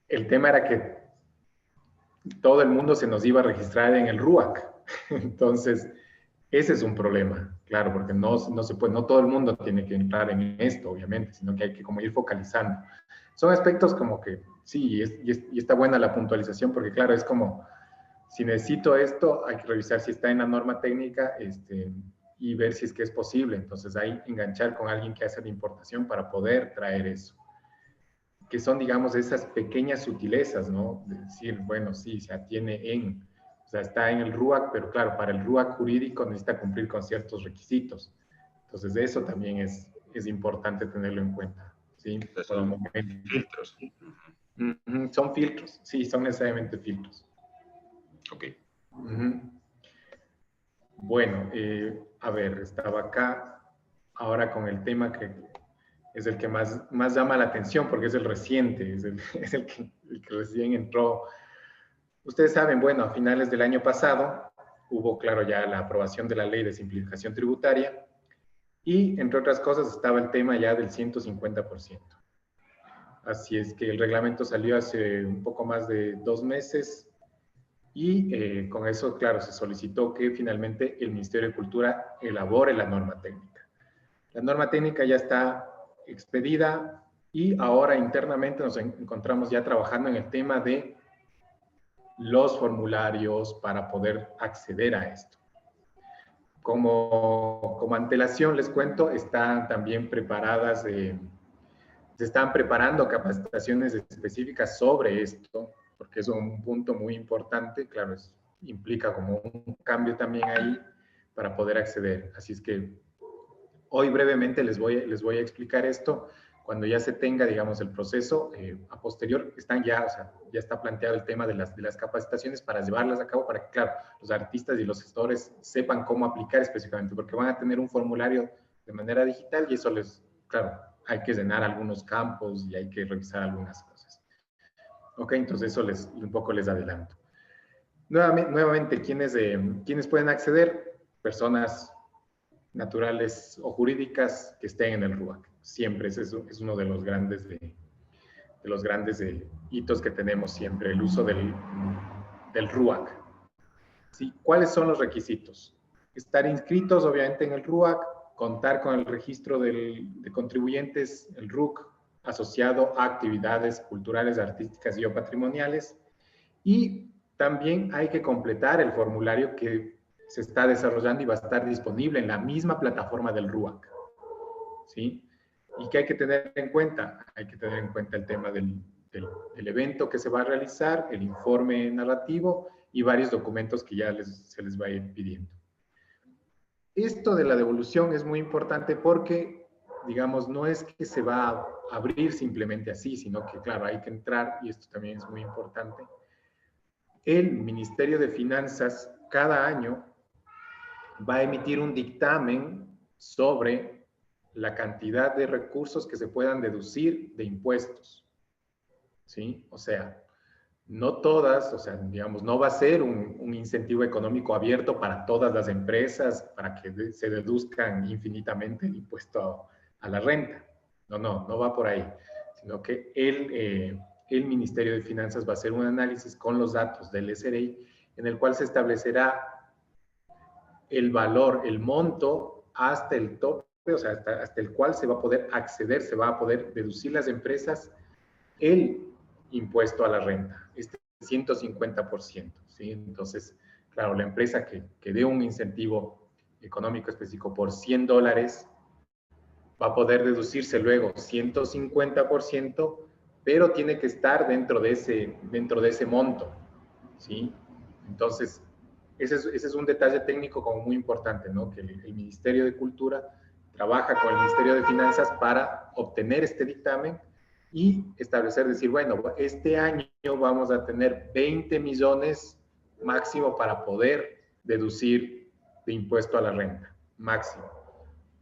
el tema era que todo el mundo se nos iba a registrar en el RUAC. Entonces, ese es un problema, claro, porque no se puede, no todo el mundo tiene que entrar en esto, obviamente, sino que hay que como ir focalizando. Son aspectos como que, sí, y está buena la puntualización, porque claro, es como, si necesito esto, hay que revisar si está en la norma técnica, y ver si es que es posible. Entonces, ahí enganchar con alguien que hace la importación para poder traer eso. Que son, digamos, esas pequeñas sutilezas, ¿no? De decir, bueno, sí, se atiene o sea, está en el RUAC, pero claro, para el RUAC jurídico necesita cumplir con ciertos requisitos. Entonces, eso también es importante tenerlo en cuenta, ¿sí? Por el momento. Filtros. Son filtros, sí, son necesariamente filtros. Ok. Bueno, a ver, estaba acá ahora con el tema que es el que más llama la atención porque es el reciente, es el que recién entró. Ustedes saben, bueno, a finales del año pasado hubo, claro, ya la aprobación de la ley de simplificación tributaria y, entre otras cosas, estaba el tema ya del 150%. Así es que el reglamento salió hace un poco más de 2 meses y con eso, claro, se solicitó que finalmente el Ministerio de Cultura elabore la norma técnica. La norma técnica ya está expedida y ahora internamente nos encontramos ya trabajando en el tema de los formularios para poder acceder a esto. Como antelación les cuento, están también preparadas, se están preparando capacitaciones específicas sobre esto, porque es un punto muy importante, claro, implica como un cambio también ahí para poder acceder. Así es que hoy brevemente les voy a explicar esto. Cuando ya se tenga, digamos, el proceso, a posterior, o sea, ya está planteado el tema de las capacitaciones para llevarlas a cabo, para que, claro, los artistas y los gestores sepan cómo aplicar específicamente, porque van a tener un formulario de manera digital y eso claro, hay que llenar algunos campos y hay que revisar algunas cosas. Ok, entonces eso un poco les adelanto. Nuevamente, ¿quiénes pueden acceder? Personas naturales o jurídicas que estén en el RUAC. Siempre ese es uno de los grandes hitos que tenemos siempre, el uso del RUAC. ¿Sí? ¿Cuáles son los requisitos? Estar inscritos, obviamente, en el RUAC, contar con el registro de contribuyentes, el RUC, asociado a actividades culturales, artísticas y o patrimoniales. Y también hay que completar el formulario que se está desarrollando y va a estar disponible en la misma plataforma del RUAC. ¿Sí? ¿Y qué hay que tener en cuenta? Hay que tener en cuenta el tema del evento que se va a realizar, el informe narrativo y varios documentos que ya se les va a ir pidiendo. Esto de la devolución es muy importante porque, digamos, no es que se va a abrir simplemente así, sino que, claro, hay que entrar, y esto también es muy importante. El Ministerio de Finanzas cada año va a emitir un dictamen sobre la cantidad de recursos que se puedan deducir de impuestos. ¿sí? O sea, no todas, o sea, digamos, no va a ser un incentivo económico abierto para todas las empresas para que se deduzcan infinitamente el impuesto a la renta. No va por ahí, sino que el Ministerio de Finanzas va a hacer un análisis con los datos del SRI en el cual se establecerá el valor, el monto hasta el tope, o sea, hasta el cual se va a poder acceder, se va a poder deducir las empresas el impuesto a la renta, este 150%, ¿sí? Entonces, claro, la empresa que dé un incentivo económico específico por $100 va a poder deducirse luego 150%, pero tiene que estar dentro de ese monto, ¿sí? Entonces, ese es un detalle técnico como muy importante, ¿no? Que el Ministerio de Cultura trabaja con el Ministerio de Finanzas para obtener este dictamen y establecer, decir, bueno, este año vamos a tener 20 millones máximo para poder deducir de impuesto a la renta, máximo.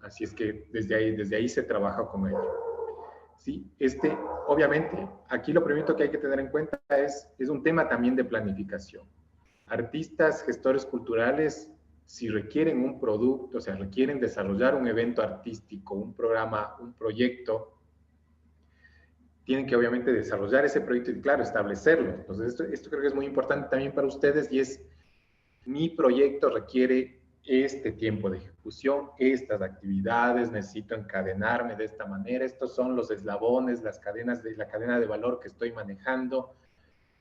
Así es que desde ahí se trabaja con ello. Sí, obviamente, aquí lo primero que hay que tener en cuenta es un tema también de planificación. Artistas, gestores culturales, si requieren un producto, o sea, requieren desarrollar un evento artístico, un programa, un proyecto, tienen que obviamente desarrollar ese proyecto y, claro, establecerlo. Entonces, esto creo que es muy importante también para ustedes y es, mi proyecto requiere este tiempo de ejecución, estas actividades, necesito encadenarme de esta manera, estos son los eslabones, la cadena de valor que estoy manejando.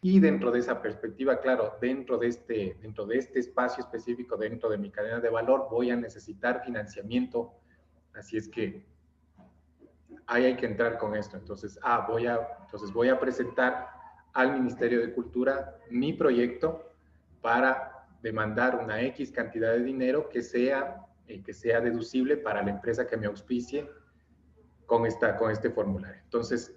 Y dentro de esa perspectiva, claro, dentro de este espacio específico, dentro de mi cadena de valor, voy a necesitar financiamiento. Así es que ahí hay que entrar con esto. Entonces, voy a presentar al Ministerio de Cultura mi proyecto para demandar una X cantidad de dinero que sea deducible para la empresa que me auspicie con este formulario. Entonces,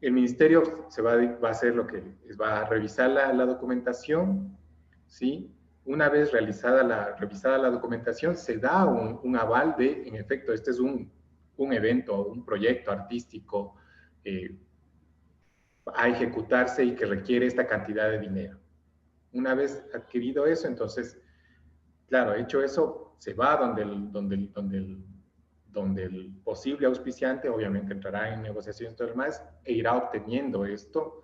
el ministerio va a hacer va a revisar la documentación, ¿sí? Una vez revisada la documentación, se da un aval de, en efecto, este es un evento, un proyecto artístico a ejecutarse y que requiere esta cantidad de dinero. Una vez adquirido eso, entonces, claro, hecho eso, se va donde el posible auspiciante obviamente entrará en negociaciones y todo lo demás e irá obteniendo esto,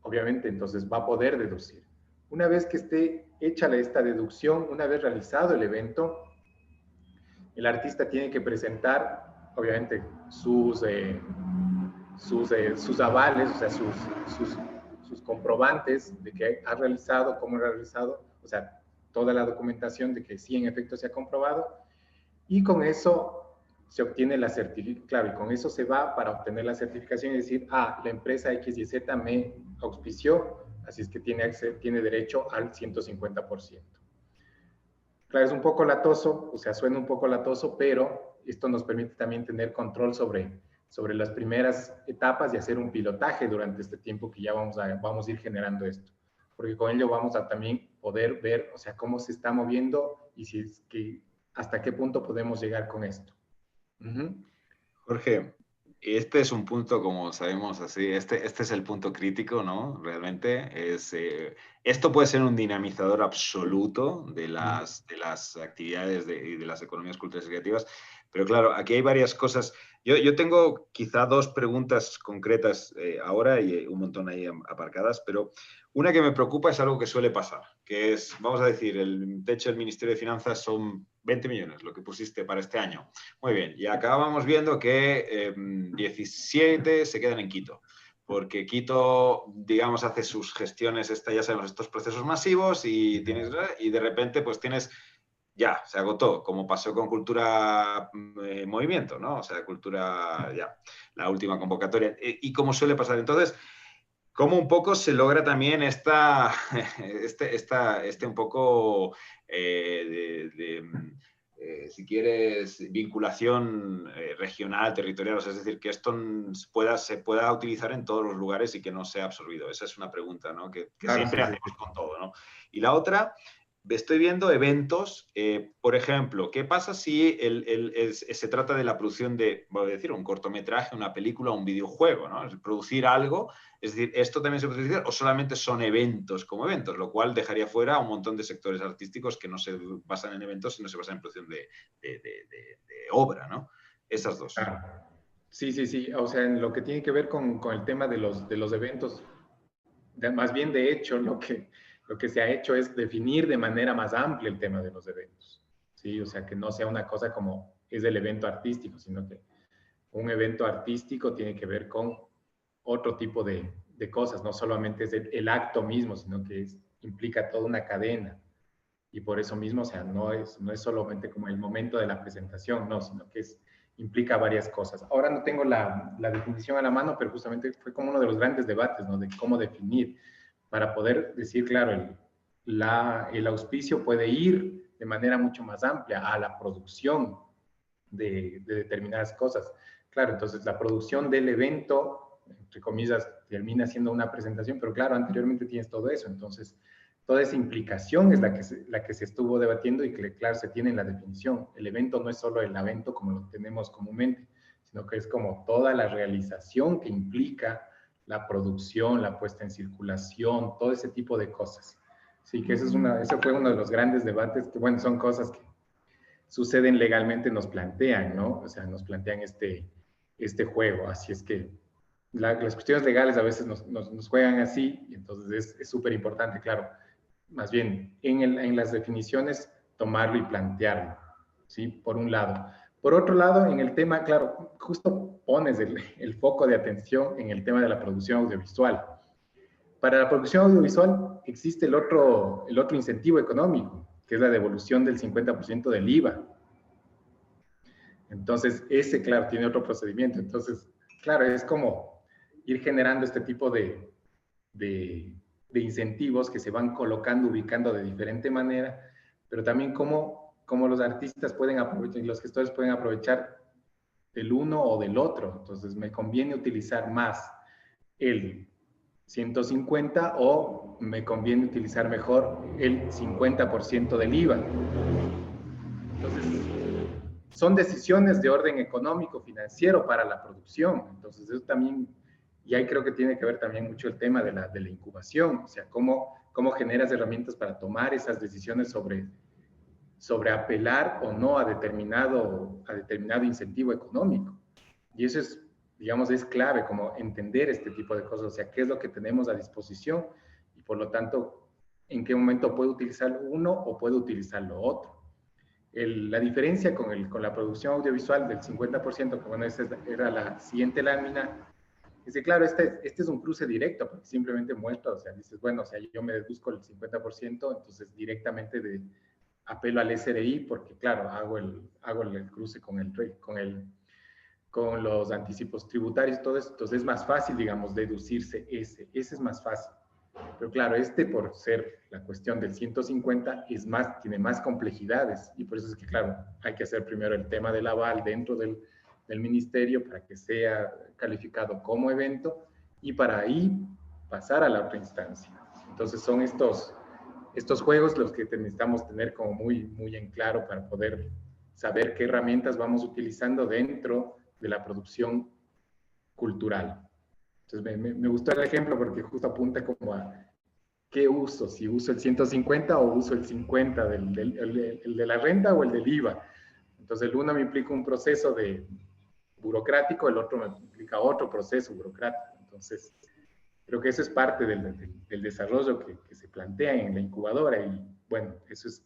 obviamente entonces va a poder deducir. Una vez que esté hecha esta deducción, una vez realizado el evento, el artista tiene que presentar obviamente sus avales, o sea, sus comprobantes de que ha realizado, cómo lo ha realizado, o sea, toda la documentación de que sí en efecto se ha comprobado, y con eso se obtiene la certificación, claro, y con eso se va para obtener la certificación y decir, la empresa XYZ me auspició, así es que tiene derecho al 150%. Claro, es un poco latoso, o sea, suena un poco latoso, pero esto nos permite también tener control sobre las primeras etapas y hacer un pilotaje durante este tiempo que ya vamos a ir generando esto. Porque con ello vamos a también poder ver, o sea, cómo se está moviendo y hasta qué punto podemos llegar con esto. Jorge, este es un punto, como sabemos, así, este es el punto crítico, ¿no? Realmente esto puede ser un dinamizador absoluto de las actividades y de las economías culturales y creativas, pero claro, aquí hay varias cosas. Yo tengo quizá dos preguntas concretas ahora y un montón ahí aparcadas, pero una que me preocupa es algo que suele pasar, que es, vamos a decir, el techo del Ministerio de Finanzas son 20 millones, lo que pusiste para este año. Muy bien, y acabamos viendo que 17 se quedan en Quito, porque Quito, digamos, hace sus gestiones, ya sabemos, estos procesos masivos y de repente pues tienes... Ya, se agotó, como pasó con Cultura Movimiento, ¿no? O sea, Cultura, ya, la última convocatoria. Y como suele pasar entonces, ¿cómo un poco se logra también un poco si quieres, vinculación regional, territorial? O sea, es decir, que esto se pueda utilizar en todos los lugares y que no sea absorbido. Esa es una pregunta, ¿no? Que Claro, siempre sí. hacemos con todo, ¿no? Y la otra estoy viendo eventos, por ejemplo, ¿qué pasa si se trata de la producción de, voy a decir, un cortometraje, una película, un videojuego, ¿no? Es producir algo, es decir, ¿esto también se puede decir o solamente son eventos como eventos? Lo cual dejaría fuera a un montón de sectores artísticos que no se basan en eventos, sino se basan en producción de obra, ¿no? Esas dos. Ah, sí, sí, sí. O sea, en lo que tiene que ver con el tema de los eventos, más bien de hecho, lo que se ha hecho es definir de manera más amplia el tema de los eventos. Sí, o sea, que no sea una cosa como es el evento artístico, sino que un evento artístico tiene que ver con otro tipo de cosas, no solamente es el acto mismo, sino que implica toda una cadena. Y por eso mismo, o sea, no es solamente como el momento de la presentación, no, sino que implica varias cosas. Ahora no tengo la definición a la mano, pero justamente fue como uno de los grandes debates, ¿no? De cómo definir, para poder decir, claro, el auspicio puede ir de manera mucho más amplia a la producción de determinadas cosas. Claro, entonces la producción del evento, entre comillas, termina siendo una presentación, pero claro, anteriormente tienes todo eso, entonces toda esa implicación es la que se estuvo debatiendo y que, claro, se tiene en la definición. El evento no es solo el evento como lo tenemos comúnmente, sino que es como toda la realización que implica la producción, la puesta en circulación, todo ese tipo de cosas. Sí, que ese fue uno de los grandes debates, que bueno, son cosas que suceden legalmente, nos plantean, ¿no? O sea, nos plantean este juego. Así es que las cuestiones legales a veces nos juegan así, y entonces es súper importante, claro, más bien en las definiciones tomarlo y plantearlo, ¿sí? Por un lado. Por otro lado, en el tema, claro, justo pones el foco de atención en el tema de la producción audiovisual. Para la producción audiovisual existe el otro incentivo económico, que es la devolución del 50% del IVA. Entonces, ese, claro, tiene otro procedimiento. Entonces, claro, es como ir generando este tipo de incentivos que se van colocando, ubicando de diferente manera, pero también cómo los artistas pueden aprovechar y los gestores pueden aprovechar del uno o del otro. Entonces, me conviene utilizar más el 150 o me conviene utilizar mejor el 50% del IVA. Entonces, son decisiones de orden económico, financiero para la producción. Entonces, eso también, y ahí creo que tiene que ver también mucho el tema de la incubación, o sea, cómo generas herramientas para tomar esas decisiones sobre apelar o no a determinado incentivo económico. Y eso es, digamos, es clave, como entender este tipo de cosas, o sea, qué es lo que tenemos a disposición y por lo tanto, en qué momento puedo utilizar uno o puedo utilizar lo otro. La diferencia con la producción audiovisual del 50%, que bueno, esa era la siguiente lámina, es que claro, este es un cruce directo, porque simplemente muestra, o sea, dices, bueno, o sea, yo me deduzco el 50%, entonces directamente apelo al SRI, porque claro, hago el cruce con los anticipos tributarios, todo eso, entonces es más fácil, digamos, deducirse ese es más fácil. Pero claro, por ser la cuestión del 150, tiene más complejidades y por eso es que, claro, hay que hacer primero el tema del aval dentro del ministerio para que sea calificado como evento y para ahí pasar a la otra instancia. Entonces son estos juegos los que necesitamos tener como muy, muy en claro para poder saber qué herramientas vamos utilizando dentro de la producción cultural. Entonces me gustó el ejemplo porque justo apunta como a qué uso, si uso el 150 o uso el 50 el de la renta o el del IVA. Entonces el uno me implica un proceso burocrático, el otro me implica otro proceso burocrático. Entonces creo que eso es parte del desarrollo que se plantea en la incubadora y bueno, eso es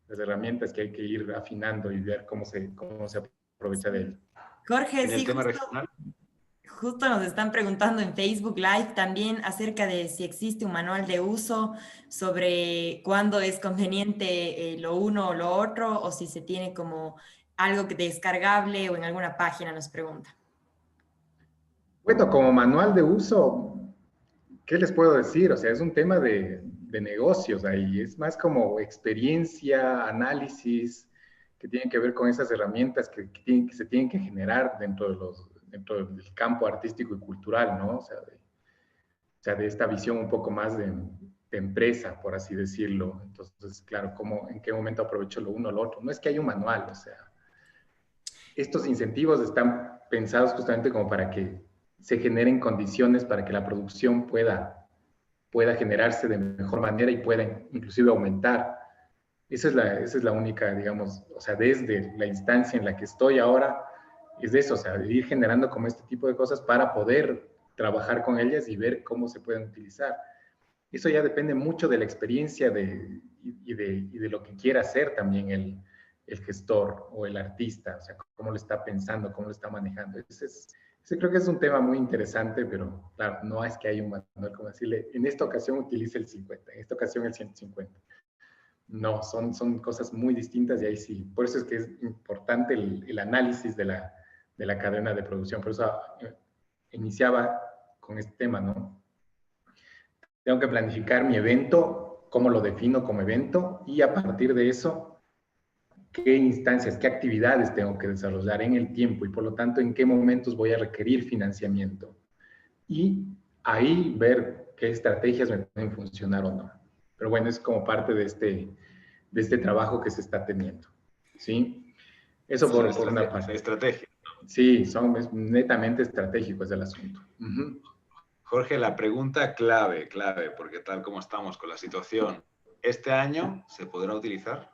las herramientas que hay que ir afinando y ver cómo se aprovecha de ello. Jorge, En el tema regional. Justo nos están preguntando en Facebook Live también acerca de si existe un manual de uso sobre cuándo es conveniente lo uno o lo otro, o si se tiene como algo descargable o en alguna página, nos pregunta. Bueno, como manual de uso, ¿qué les puedo decir? O sea, es un tema de negocios ahí, es más como experiencia, análisis, que tienen que ver con esas herramientas que se tienen que generar dentro del campo artístico y cultural, ¿no? O sea, de esta visión un poco más empresa, por así decirlo. Entonces, claro, ¿en qué momento aprovecho lo uno o lo otro? No es que haya un manual, o sea, estos incentivos están pensados justamente como para que se generen condiciones para que la producción pueda generarse de mejor manera y pueda inclusive aumentar. Esa es la única, digamos, o sea, desde la instancia en la que estoy ahora, es de eso, o sea, de ir generando como este tipo de cosas para poder trabajar con ellas y ver cómo se pueden utilizar. Eso ya depende mucho de la experiencia y de lo que quiera hacer también el gestor o el artista, o sea, cómo lo está pensando, cómo lo está manejando. Ese creo que es un tema muy interesante, pero claro, no es que haya un manual como decirle, en esta ocasión utilice el 50, en esta ocasión el 150. No, son cosas muy distintas y ahí sí, por eso es que es importante el análisis de la cadena de producción. Por eso iniciaba con este tema, ¿no? Tengo que planificar mi evento, cómo lo defino como evento y a partir de eso, qué instancias, qué actividades tengo que desarrollar en el tiempo y por lo tanto en qué momentos voy a requerir financiamiento. Y ahí ver qué estrategias me pueden funcionar o no. Pero bueno, es como parte de este trabajo que se está teniendo. ¿Sí? Eso por una parte. Estrategia. Sí, es netamente estratégico es el asunto. Jorge, la pregunta clave, porque tal como estamos con la situación, ¿este año se podrá utilizar?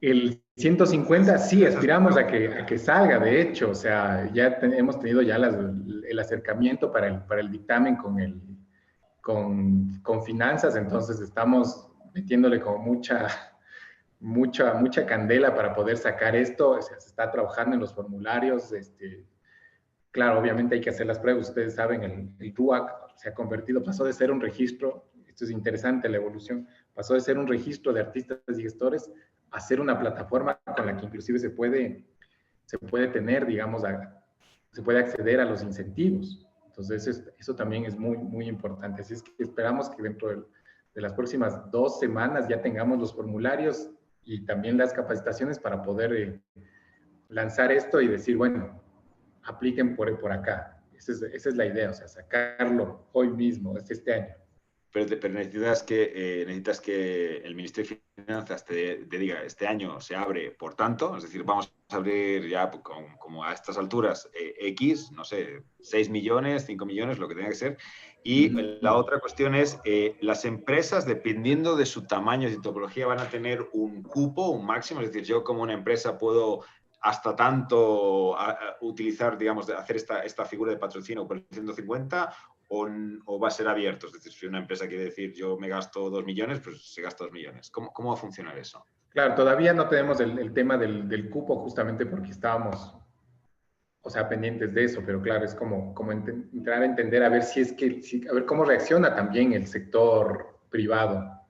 El 150 sí, aspiramos a que salga, de hecho, o sea, ya hemos tenido ya el acercamiento para el dictamen con finanzas, entonces estamos metiéndole como mucha candela para poder sacar esto, o sea, se está trabajando en los formularios, claro, obviamente hay que hacer las pruebas, ustedes saben, el RUAC se ha convertido, pasó de ser un registro, esto es interesante la evolución, pasó de ser un registro de artistas y gestores a ser una plataforma con la que inclusive se puede tener, digamos, se puede acceder a los incentivos. Entonces, eso también es muy, muy importante. Así es que esperamos que dentro de las próximas 2 semanas ya tengamos los formularios y también las capacitaciones para poder lanzar esto y decir, bueno, apliquen por acá. Esa es la idea, o sea, sacarlo hoy mismo, este año. Pero necesitas que el Ministerio de Finanzas te diga, este año se abre por tanto, es decir, vamos a abrir ya como a estas alturas X, no sé, 6 millones, 5 millones, lo que tenga que ser. Y la otra cuestión es, las empresas, dependiendo de su tamaño y topología, van a tener un cupo, un máximo, es decir, yo como una empresa puedo hasta tanto utilizar, digamos, hacer esta figura de patrocinio por el 150 o va a ser abierto. Es decir, si una empresa quiere decir yo me gasto 2 millones, pues se gasta 2 millones. ¿Cómo va a funcionar eso? Claro, todavía no tenemos el tema del cupo justamente porque estábamos, o sea, pendientes de eso, pero claro, es como entrar a entender a ver a ver cómo reacciona también el sector privado.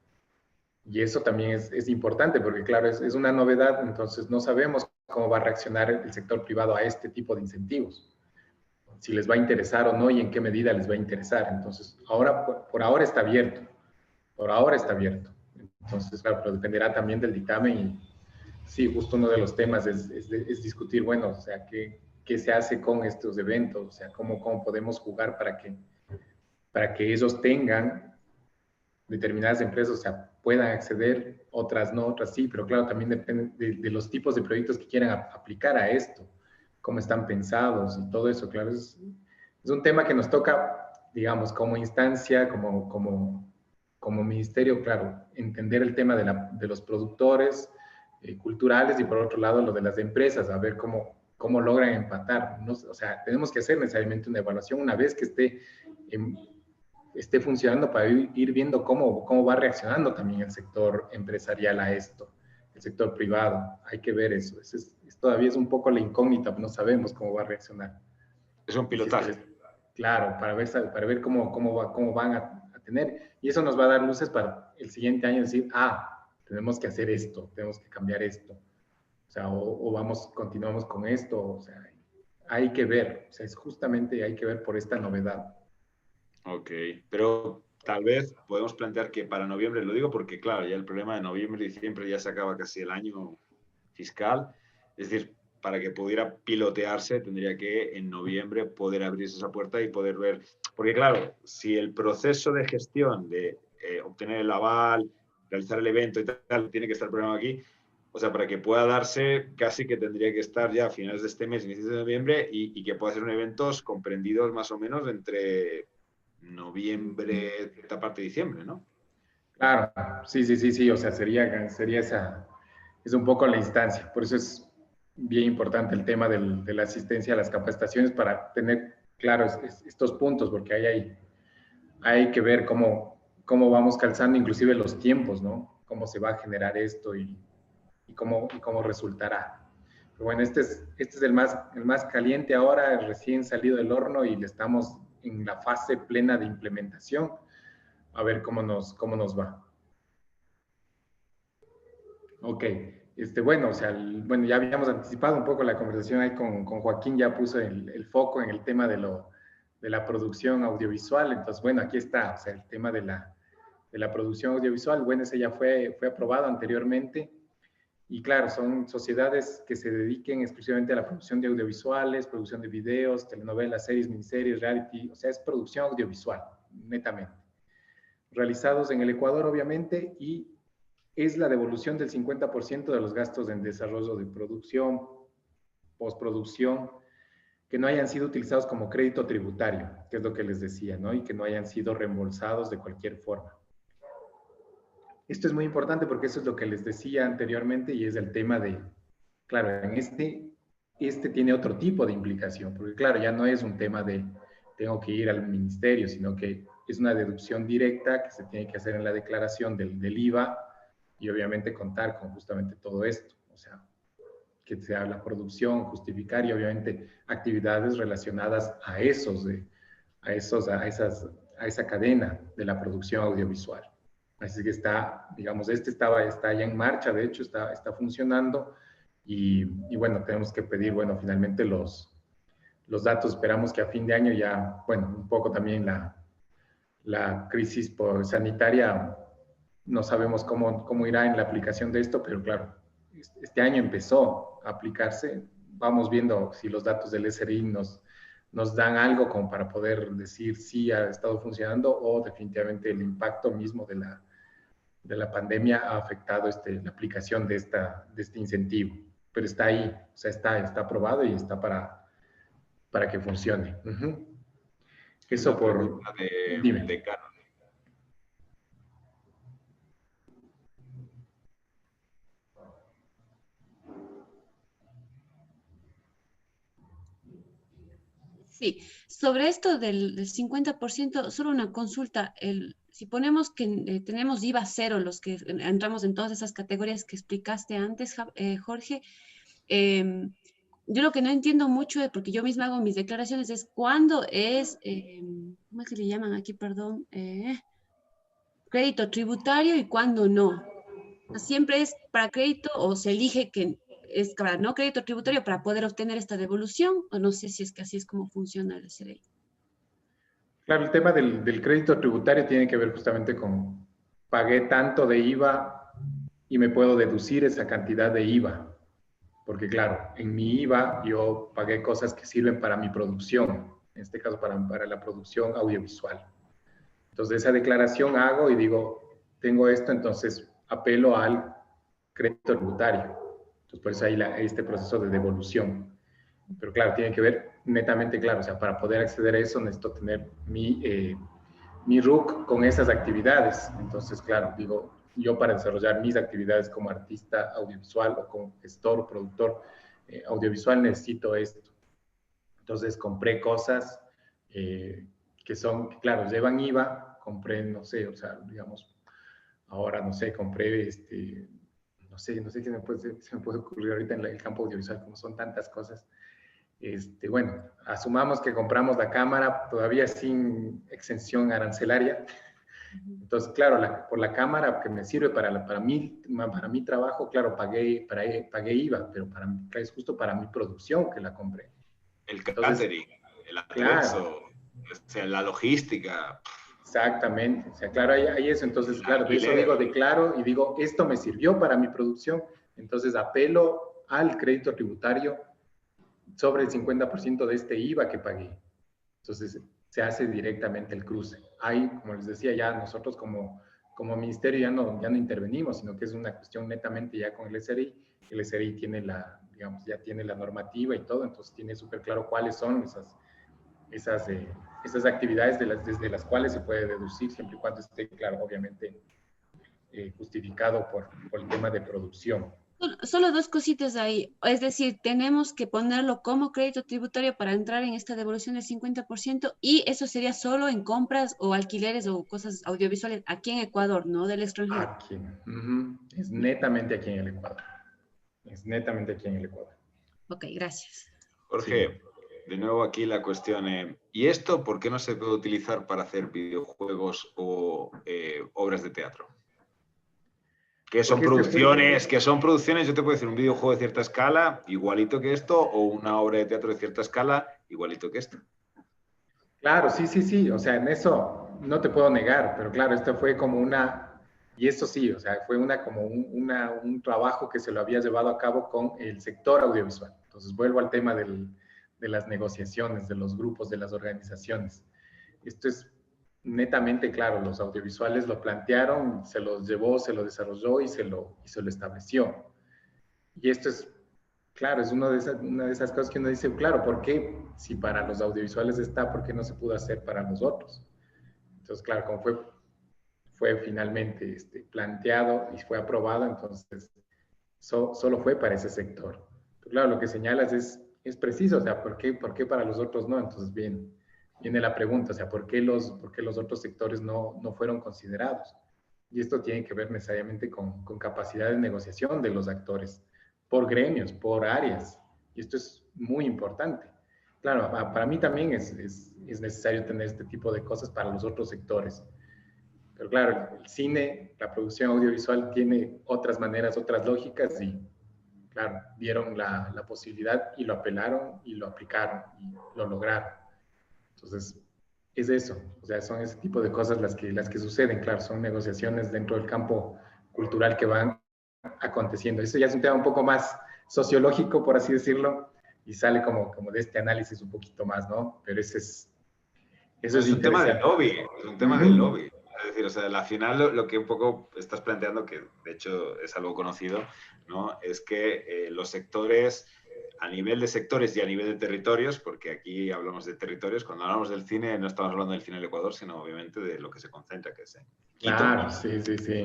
Y eso también es importante porque, claro, es una novedad, entonces no sabemos cómo va a reaccionar el sector privado a este tipo de incentivos. Si les va a interesar o no y en qué medida les va a interesar. Entonces, por ahora está abierto. Por ahora está abierto. Entonces, claro, pero dependerá también del dictamen y sí, justo uno de los temas es discutir, bueno, o sea, qué se hace con estos eventos, o sea, cómo podemos jugar para que ellos tengan determinadas empresas, o sea, puedan acceder, otras no, otras sí, pero claro, también depende de los tipos de proyectos que quieran aplicar a esto, cómo están pensados y todo eso, claro, es un tema que nos toca, digamos, como instancia, como ministerio, claro, entender el tema de los productores culturales y por otro lado lo de las empresas, a ver cómo logran empatar. ¿No? O sea, tenemos que hacer necesariamente una evaluación una vez que esté funcionando para ir viendo cómo va reaccionando también el sector empresarial a esto, el sector privado. Hay que ver eso. Todavía es un poco la incógnita, no sabemos cómo va a reaccionar. Es un pilotaje. Claro, para ver cómo van a tener. Y eso nos va a dar luces para el siguiente año decir, tenemos que hacer esto, tenemos que cambiar esto. O sea, continuamos con esto. O sea, hay que ver. O sea, justamente hay que ver por esta novedad. Ok, pero tal vez podemos plantear que para noviembre, lo digo porque claro, ya el problema de noviembre y diciembre ya se acaba casi el año fiscal. Es decir, para que pudiera pilotearse, tendría que en noviembre poder abrirse esa puerta y poder ver. Porque claro, si el proceso de gestión de obtener el aval, realizar el evento y tal, tiene que estar programado aquí. O sea, para que pueda darse, casi que tendría que estar ya a finales de este mes, inicios de noviembre, y que pueda ser un eventos comprendidos más o menos entre noviembre, cierta parte de diciembre, ¿no? Claro, sí, o sea, sería esa, es un poco la instancia, por eso es bien importante el tema de la asistencia a las capacitaciones para tener claros estos puntos, porque ahí hay que ver cómo vamos calzando inclusive los tiempos, ¿no? Cómo se va a generar esto y cómo resultará. Pero bueno, este es el más caliente ahora, recién salido del horno y estamos en la fase plena de implementación. A ver cómo nos va. Ok, bueno, o sea, bueno, ya habíamos anticipado un poco la conversación ahí con Joaquín, ya puso el foco en el tema de la producción audiovisual, entonces, bueno, aquí está, o sea, el tema de la producción audiovisual, bueno, ese ya fue aprobado anteriormente, y claro, son sociedades que se dediquen exclusivamente a la producción de audiovisuales, producción de videos, telenovelas, series, miniseries, reality, o sea, es producción audiovisual, netamente. Realizados en el Ecuador, obviamente, y es la devolución del 50% de los gastos en desarrollo de producción, postproducción, que no hayan sido utilizados como crédito tributario, que es lo que les decía, ¿no? Y que no hayan sido reembolsados de cualquier forma. Esto es muy importante porque eso es lo que les decía anteriormente y es el tema de, claro, en este tiene otro tipo de implicación, porque claro, ya no es un tema de tengo que ir al ministerio, sino que es una deducción directa que se tiene que hacer en la declaración del IVA y obviamente contar con justamente todo esto, o sea, que sea la producción, justificar y obviamente actividades relacionadas a esa cadena de la producción audiovisual. Así que está, digamos, está ya en marcha, de hecho está funcionando y bueno, tenemos que pedir, bueno, finalmente los datos, esperamos que a fin de año ya, bueno, un poco también la crisis sanitaria, no sabemos cómo irá en la aplicación de esto, pero claro, este año empezó a aplicarse, vamos viendo si los datos del SRI nos dan algo como para poder decir si ha estado funcionando o definitivamente el impacto mismo de la pandemia ha afectado la aplicación de este incentivo. Pero está ahí, o sea, está aprobado y está para que funcione. Eso Una por... pregunta Dime. de Carlos. Sí, sobre esto del 50%, solo una consulta. Si ponemos que tenemos IVA cero, los que entramos en todas esas categorías que explicaste antes, Jorge, yo lo que no entiendo mucho, porque yo misma hago mis declaraciones, es cuándo es, ¿cómo es que le llaman aquí, perdón? Crédito tributario y cuándo no. Siempre es para crédito o se elige que es para no crédito tributario para poder obtener esta devolución, o no sé si es que así es como funciona el SRI. Claro, el tema del crédito tributario tiene que ver justamente con pagué tanto de IVA y me puedo deducir esa cantidad de IVA. Porque claro, en mi IVA yo pagué cosas que sirven para mi producción, en este caso para la producción audiovisual. Entonces esa declaración hago y digo, tengo esto, entonces apelo al crédito tributario. Entonces por eso hay este proceso de devolución. Pero claro, tiene que ver netamente, claro, o sea, para poder acceder a eso necesito tener mi RUC con esas actividades. Entonces, claro, digo, yo para desarrollar mis actividades como artista audiovisual o como gestor o productor audiovisual necesito esto. Entonces compré cosas que claro, llevan IVA, compré, no sé, o sea, digamos, ahora, no sé, compré no sé qué se me puede ocurrir ahorita en el campo audiovisual, como son tantas cosas. Bueno, asumamos que compramos la cámara todavía sin exención arancelaria. Entonces, claro, por la cámara que me sirve para mi trabajo, claro, pagué IVA, pero es justo para mi producción que la compré. El Entonces, catering, el claro, atrezo, o sea, la logística. exactamente. O sea, claro, hay eso. Entonces, claro, de eso Alquiler. digo, declaro y digo, esto me sirvió para mi producción. Entonces, apelo al crédito tributario sobre el 50% de este IVA que pagué. Entonces, se hace directamente el cruce. Hay, como les decía ya, nosotros como como ministerio ya no intervenimos, sino que es una cuestión netamente ya con el SRI. El SRI tiene digamos, ya tiene la normativa y todo, entonces tiene súper claro cuáles son esas actividades desde las cuales se puede deducir, siempre y cuando esté claro, obviamente, justificado por el tema de producción. Solo dos cositas ahí. Es decir, tenemos que ponerlo como crédito tributario para entrar en esta devolución del 50% y eso sería solo en compras o alquileres o cosas audiovisuales aquí en Ecuador, no del extranjero. Aquí. Es netamente aquí en el Ecuador. Es netamente aquí en el Ecuador. Ok, gracias. Jorge, de nuevo aquí la cuestión, ¿y esto por qué no se puede utilizar para hacer videojuegos o obras de teatro? Que son producciones, yo te puedo decir un videojuego de cierta escala, igualito que esto, o una obra de teatro de cierta escala, igualito que esto. Claro, sí, o sea, en eso no te puedo negar, pero claro, esto fue como y esto sí, o sea, fue como un trabajo que se lo había llevado a cabo con el sector audiovisual. Entonces vuelvo al tema de las negociaciones, de los grupos, de las organizaciones. Esto es netamente claro, los audiovisuales lo plantearon, se los llevó, se lo desarrolló y se lo estableció. Y esto es, claro, es una de esas cosas que uno dice, claro, ¿por qué? Si para los audiovisuales está, ¿por qué no se pudo hacer para los otros? Entonces, claro, como fue finalmente planteado y fue aprobado, entonces solo fue para ese sector. Pero claro, lo que señalas es preciso, o sea, ¿por qué para los otros no? Entonces, viene la pregunta, o sea, ¿por qué los otros sectores no fueron considerados? Y esto tiene que ver necesariamente con capacidad de negociación de los actores, por gremios, por áreas. Y esto es muy importante. Claro, para mí también es necesario tener este tipo de cosas para los otros sectores. Pero claro, el cine, la producción audiovisual tiene otras maneras, otras lógicas y, claro, vieron la posibilidad y lo apelaron y lo aplicaron y lo lograron. Entonces, es eso, o sea, son ese tipo de cosas las que suceden, claro, son negociaciones dentro del campo cultural que van aconteciendo. Eso ya es un tema un poco más sociológico, por así decirlo, y sale como de este análisis un poquito más, ¿no? Pero eso es un tema del lobby, es un tema del lobby. Es decir, o sea, al final lo que un poco estás planteando, que de hecho es algo conocido, ¿no? Es que los sectores, a nivel de sectores y a nivel de territorios, porque aquí hablamos de territorios, cuando hablamos del cine no estamos hablando del cine del Ecuador, sino obviamente de lo que se concentra, que es en Quito. Claro, sí.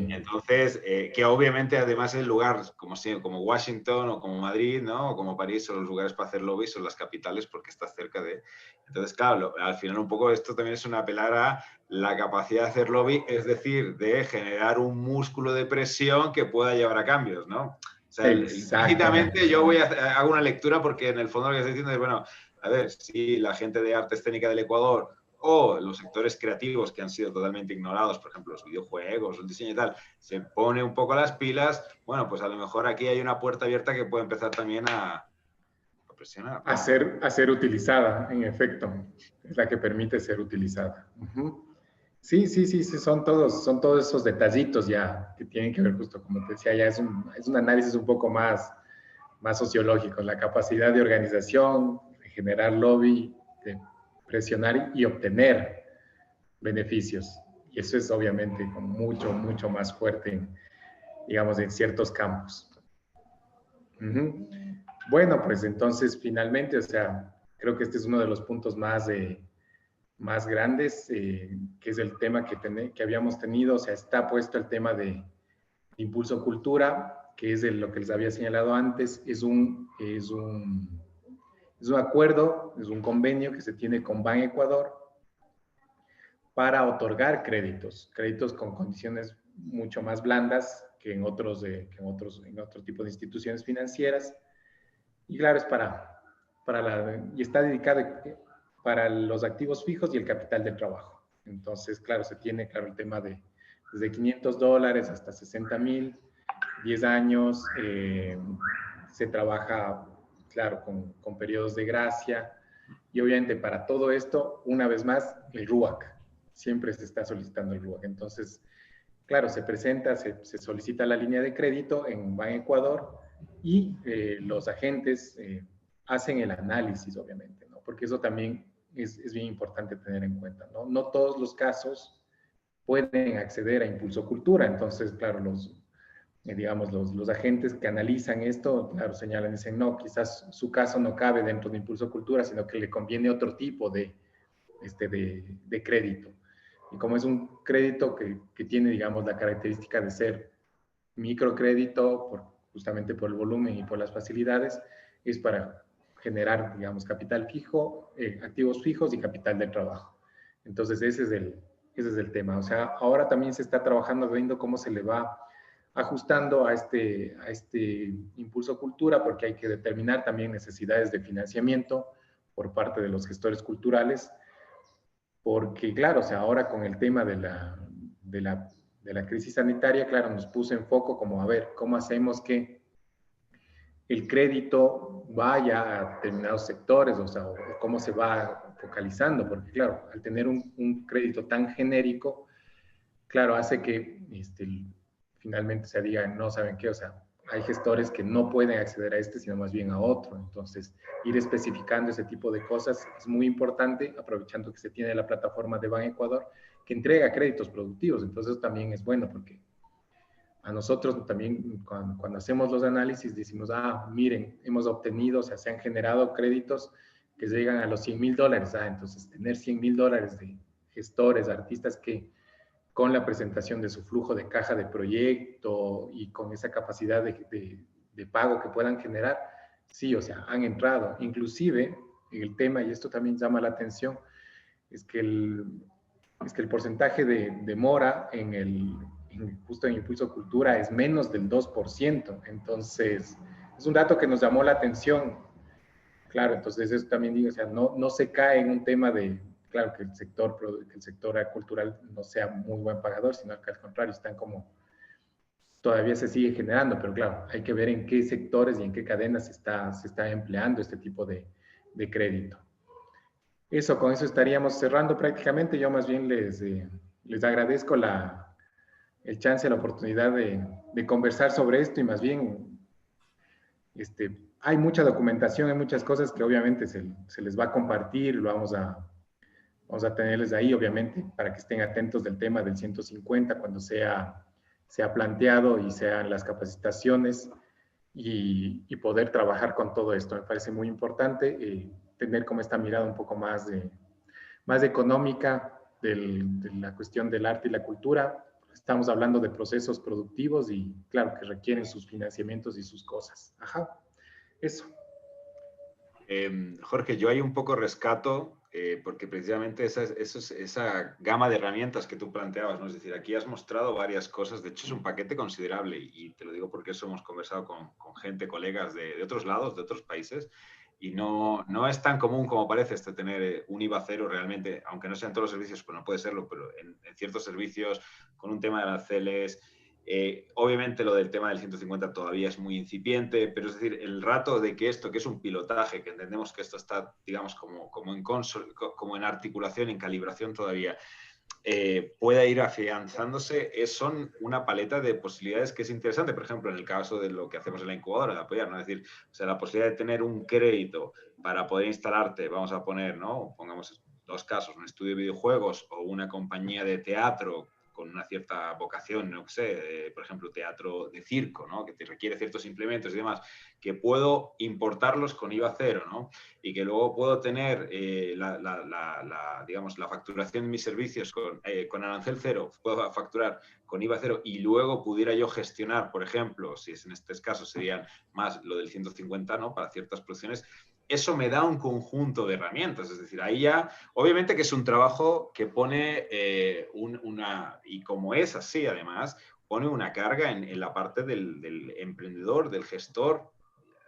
Entonces, que obviamente además el lugar, como Washington o como Madrid, ¿no? O como París, son los lugares para hacer lobby, son las capitales porque estás cerca de... Entonces, claro, al final un poco esto también es una apelar a la capacidad de hacer lobby, es decir, de generar un músculo de presión que pueda llevar a cambios, ¿no? O sea, implícitamente yo hago una lectura porque en el fondo lo que estoy diciendo es, bueno, a ver, si la gente de arte escénica del Ecuador o los sectores creativos que han sido totalmente ignorados, por ejemplo, los videojuegos, el diseño y tal, se pone un poco las pilas, bueno, pues a lo mejor aquí hay una puerta abierta que puede empezar también a presionar. A ser utilizada, en efecto, es la que permite ser utilizada. Sí, son todos esos detallitos ya que tienen que ver justo, como te decía, ya es un análisis un poco más sociológico, la capacidad de organización, de generar lobby, de presionar y obtener beneficios. Y eso es obviamente mucho más fuerte, digamos, en ciertos campos. Bueno, pues entonces finalmente, o sea, creo que este es uno de los puntos más grandes, que es el tema que habíamos tenido, o sea, está puesto el tema de Impulso Cultura, que es lo que les había señalado antes, es un acuerdo, es un convenio que se tiene con Ban Ecuador para otorgar créditos con condiciones mucho más blandas que en otro tipo de instituciones financieras. Y claro, es y está dedicado para los activos fijos y el capital del trabajo. Entonces, claro, se tiene, el tema desde $500 hasta 60,000, 10 años, se trabaja, claro, con periodos de gracia, y obviamente para todo esto, una vez más, el RUAC, siempre se está solicitando el RUAC. Entonces, claro, se presenta, se solicita la línea de crédito en Ban Ecuador, y los agentes hacen el análisis, obviamente, ¿no? Porque eso también es bien importante tener en cuenta, ¿no? No todos los casos pueden acceder a Impulso Cultura. Entonces, claro, digamos, los agentes que analizan esto, claro, señalan, dicen, no, quizás su caso no cabe dentro de Impulso Cultura, sino que le conviene otro tipo de crédito. Y como es un crédito que tiene, digamos, la característica de ser microcrédito, justamente por el volumen y por las facilidades, es para generar, digamos, capital fijo, activos fijos y capital de trabajo. Entonces, ese es el tema. O sea, ahora también se está trabajando, viendo cómo se le va ajustando a este Impulso Cultura, porque hay que determinar también necesidades de financiamiento por parte de los gestores culturales, porque claro, o sea, ahora con el tema de la crisis sanitaria, claro, nos puso en foco como, a ver, ¿cómo hacemos que el crédito vaya a determinados sectores? O sea, ¿cómo se va focalizando? Porque claro, al tener un crédito tan genérico, claro, hace que finalmente se diga, no, ¿saben qué? O sea, hay gestores que no pueden acceder a sino más bien a otro. Entonces, ir especificando ese tipo de cosas es muy importante, aprovechando que se tiene la plataforma de Ban Ecuador, que entrega créditos productivos. Entonces, eso también es bueno, porque a nosotros también, cuando hacemos los análisis, decimos, miren, hemos obtenido, o sea, se han generado créditos que llegan a los $100,000. Entonces, tener $100,000 de gestores, artistas que con la presentación de su flujo de caja de proyecto y con esa capacidad de pago que puedan generar, sí, o sea, han entrado. Inclusive, el tema, y esto también llama la atención, es que el porcentaje de mora justo en Impulso Cultura es menos del 2%. Entonces, es un dato que nos llamó la atención. Claro, entonces eso también digo, o sea, no se cae en un tema de, claro, que el sector cultural no sea muy buen pagador, sino que al contrario, están como, todavía se sigue generando, pero claro, hay que ver en qué sectores y en qué cadenas se está empleando este tipo de crédito. Eso, con eso estaríamos cerrando prácticamente. Yo más bien les agradezco el chance, la oportunidad de conversar sobre esto, y más bien hay mucha documentación, hay muchas cosas que obviamente se les va a compartir, vamos a tenerles ahí, obviamente, para que estén atentos del tema del 150 cuando sea planteado y sean las capacitaciones, y poder trabajar con todo esto. Me parece muy importante tener como esta mirada un poco más económica de la cuestión del arte y la cultura. Estamos hablando de procesos productivos y claro que requieren sus financiamientos y sus cosas. Ajá, eso. Jorge, yo ahí un poco rescato, porque precisamente esa gama de herramientas que tú planteabas, ¿no? Es decir, aquí has mostrado varias cosas, de hecho es un paquete considerable, y te lo digo porque eso hemos conversado con gente, colegas de otros lados, de otros países, y no es tan común como parece tener un IVA cero realmente, aunque no sean todos los servicios, pues no puede serlo, pero en ciertos servicios, con un tema de aranceles. Obviamente lo del tema del 150 todavía es muy incipiente, pero es decir, el rato de que esto, que es un pilotaje, que entendemos que esto está, digamos, como en articulación, en calibración todavía, pueda ir afianzándose, son una paleta de posibilidades que es interesante. Por ejemplo, en el caso de lo que hacemos en la incubadora, de apoyar, ¿no? Es decir, o sea, la posibilidad de tener un crédito para poder instalarte, vamos a poner, ¿no? Pongamos dos casos, un estudio de videojuegos o una compañía de teatro con una cierta vocación, no sé, por ejemplo, teatro de circo, ¿no? Que te requiere ciertos implementos y demás, que puedo importarlos con IVA cero, ¿no? Y que luego puedo tener digamos, la facturación de mis servicios con arancel cero, puedo facturar con IVA cero, y luego pudiera yo gestionar, por ejemplo, si es en este caso serían más lo del 150, ¿no? Para ciertas producciones. Eso me da un conjunto de herramientas, es decir, ahí ya, obviamente que es un trabajo que pone y como es así además, pone una carga en la parte del emprendedor, del gestor,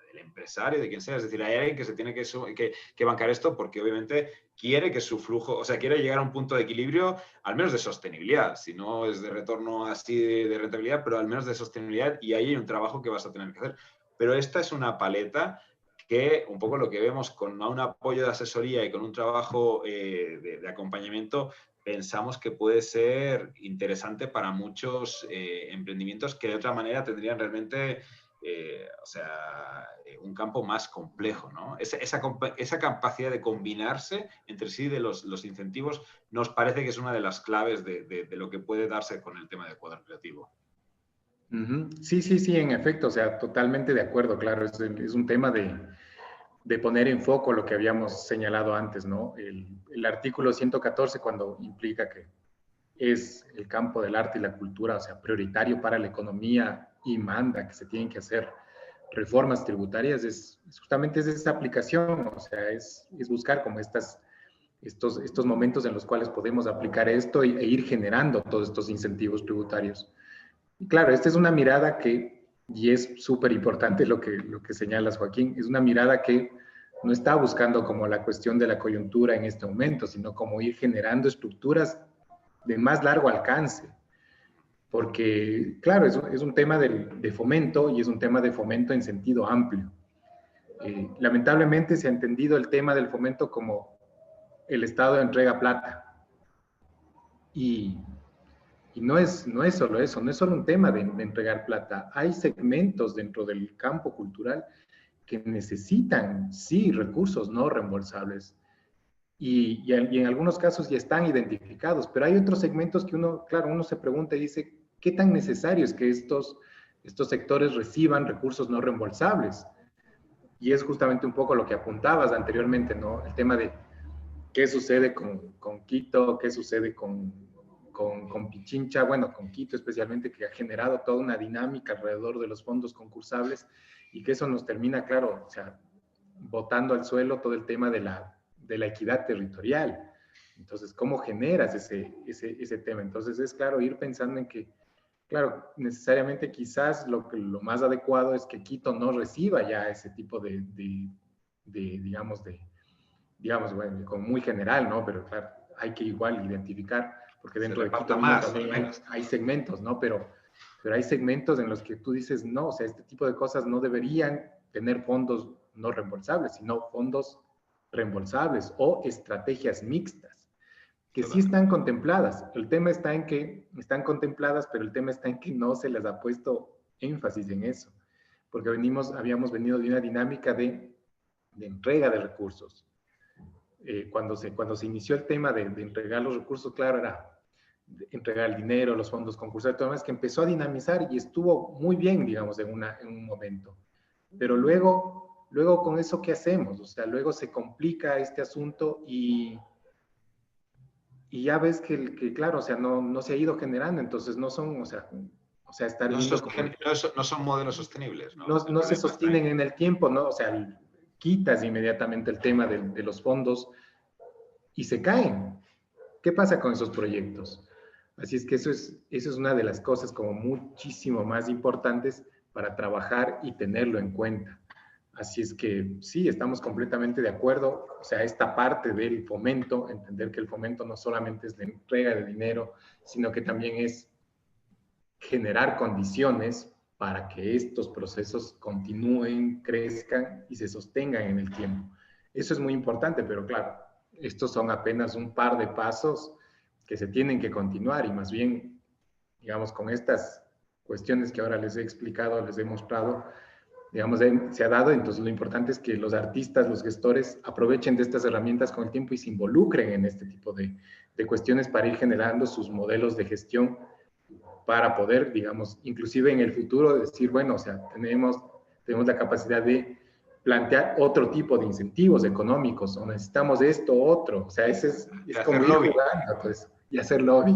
del empresario, de quien sea. Es decir, hay alguien que se tiene que bancar esto, porque obviamente quiere que su flujo, o sea, quiere llegar a un punto de equilibrio, al menos de sostenibilidad, si no es de retorno así de rentabilidad, pero al menos de sostenibilidad, y ahí hay un trabajo que vas a tener que hacer. Pero esta es una paleta que un poco lo que vemos con un apoyo de asesoría y con un trabajo de acompañamiento, pensamos que puede ser interesante para muchos emprendimientos que de otra manera tendrían realmente un campo más complejo, ¿no? Esa capacidad de combinarse entre sí de los incentivos nos parece que es una de las claves de lo que puede darse con el tema del cuadro creativo. Sí, sí, sí, en efecto, o sea, totalmente de acuerdo, claro, es un tema de poner en foco lo que habíamos señalado antes, ¿no? El artículo 114, cuando implica que es el campo del arte y la cultura, o sea, prioritario para la economía y manda que se tienen que hacer reformas tributarias, justamente es esa aplicación, o sea, es buscar como estos momentos en los cuales podemos aplicar esto e ir generando todos estos incentivos tributarios. Y claro, esta es una mirada y es súper importante lo que señalas, Joaquín, es una mirada que no está buscando como la cuestión de la coyuntura en este momento, sino como ir generando estructuras de más largo alcance. Porque, claro, es un tema de fomento y es un tema de fomento en sentido amplio. Lamentablemente se ha entendido el tema del fomento como el Estado entrega plata. Y no es solo eso, no es solo un tema de entregar plata. Hay segmentos dentro del campo cultural que necesitan, sí, recursos no reembolsables. Y en algunos casos ya están identificados, pero hay otros segmentos que uno se pregunta y dice, ¿qué tan necesario es que estos sectores reciban recursos no reembolsables? Y es justamente un poco lo que apuntabas anteriormente, ¿no? El tema de qué sucede con Quito, qué sucede con Pichincha, bueno, con Quito especialmente, que ha generado toda una dinámica alrededor de los fondos concursables y que eso nos termina, claro, o sea, botando al suelo todo el tema de la equidad territorial. Entonces, ¿cómo generas ese tema? Entonces, es claro, ir pensando en que, claro, necesariamente quizás lo más adecuado es que Quito no reciba ya ese tipo digamos, bueno, como muy general, ¿no? Pero claro, hay que igual identificar, porque dentro de Quito también hay segmentos, ¿no? Pero hay segmentos en los que tú dices, no, o sea, este tipo de cosas no deberían tener fondos no reembolsables, sino fondos reembolsables o estrategias mixtas, que sí están contempladas. El tema está en que están contempladas, pero el tema está en que no se les ha puesto énfasis en eso, porque habíamos venido de una dinámica de entrega de recursos. Cuando se inició el tema de entregar los recursos, claro, era entregar el dinero, los fondos concursales, todo lo demás, que empezó a dinamizar y estuvo muy bien, digamos, en un momento. Pero luego con eso, ¿qué hacemos? O sea, luego se complica este asunto y ya ves que claro, o sea, no se ha ido generando, entonces no son, o sea estar viendo no son modelos sostenibles, ¿no? No se sostienen en el tiempo, ¿no? O sea, quitas inmediatamente el tema de los fondos y se caen. ¿Qué pasa con esos proyectos? Así es que eso es una de las cosas como muchísimo más importantes para trabajar y tenerlo en cuenta. Así es que sí, estamos completamente de acuerdo. O sea, esta parte del fomento, entender que el fomento no solamente es la entrega de dinero, sino que también es generar condiciones para que estos procesos continúen, crezcan y se sostengan en el tiempo. Eso es muy importante, pero claro, estos son apenas un par de pasos que se tienen que continuar y más bien, digamos, con estas cuestiones que ahora les he explicado, les he mostrado, digamos, se ha dado. Entonces lo importante es que los artistas, los gestores aprovechen de estas herramientas con el tiempo y se involucren en este tipo de cuestiones para ir generando sus modelos de gestión para poder, digamos, inclusive en el futuro decir, bueno, o sea, tenemos la capacidad de plantear otro tipo de incentivos económicos, o necesitamos esto, otro, o sea, es como ir jugando, pues, y hacer lobby.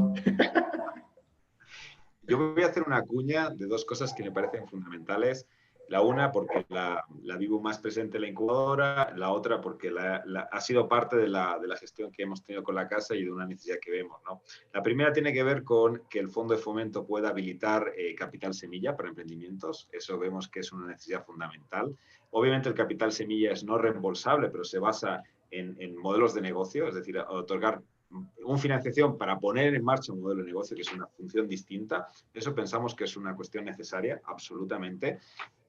Yo voy a hacer una cuña de dos cosas que me parecen fundamentales. La una, porque la vivo más presente en la incubadora, la otra, porque ha sido parte de la gestión que hemos tenido con la casa y de una necesidad que vemos, ¿no? La primera tiene que ver con que el Fondo de Fomento pueda habilitar capital semilla para emprendimientos. Eso vemos que es una necesidad fundamental. Obviamente el capital semilla es no reembolsable, pero se basa en modelos de negocio, es decir, otorgar una financiación para poner en marcha un modelo de negocio, que es una función distinta. Eso pensamos que es una cuestión necesaria, absolutamente.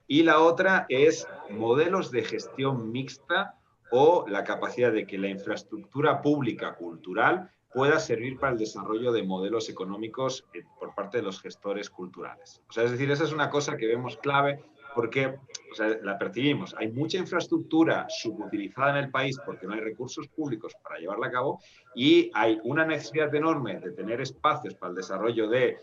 Y la otra es modelos de gestión mixta o la capacidad de que la infraestructura pública cultural pueda servir para el desarrollo de modelos económicos por parte de los gestores culturales. O sea, es decir, esa es una cosa que vemos clave porque, o sea, la percibimos. Hay mucha infraestructura subutilizada en el país porque no hay recursos públicos para llevarla a cabo y hay una necesidad enorme de tener espacios para el desarrollo de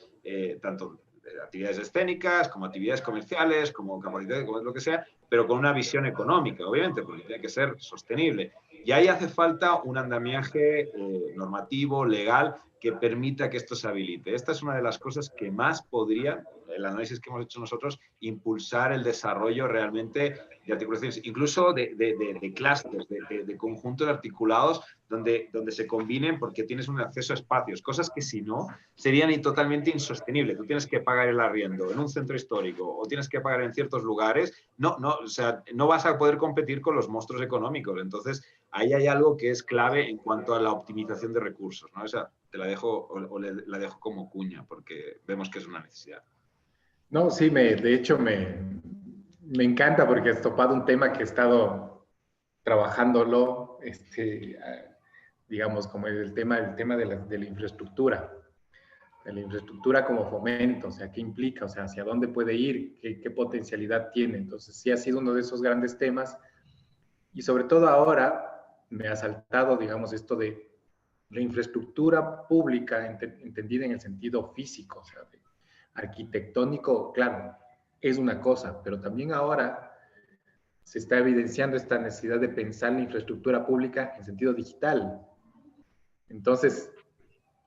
tanto de actividades escénicas como actividades comerciales, como capacidades, como lo que sea, pero con una visión económica, obviamente, porque tiene que ser sostenible. Y ahí hace falta un andamiaje normativo, legal, que permita que esto se habilite. Esta es una de las cosas que más podría, el análisis que hemos hecho nosotros, impulsar el desarrollo realmente de articulaciones, incluso de clústeres, de conjuntos articulados donde se combinen porque tienes un acceso a espacios, cosas que si no serían totalmente insostenibles. Tú tienes que pagar el arriendo en un centro histórico o tienes que pagar en ciertos lugares, o sea, no vas a poder competir con los monstruos económicos. Entonces, ahí hay algo que es clave en cuanto a la optimización de recursos, ¿no? Esa te la dejo la dejo como cuña porque vemos que es una necesidad. No, sí, de hecho me encanta porque has topado un tema que he estado trabajándolo, digamos, como el tema de la infraestructura. De la infraestructura como fomento, o sea, qué implica, o sea, hacia dónde puede ir, qué potencialidad tiene. Entonces, sí ha sido uno de esos grandes temas. Y sobre todo ahora me ha saltado, digamos, esto de la infraestructura pública, entendida en el sentido físico, o sea, arquitectónico, claro, es una cosa, pero también ahora se está evidenciando esta necesidad de pensar la infraestructura pública en sentido digital. Entonces,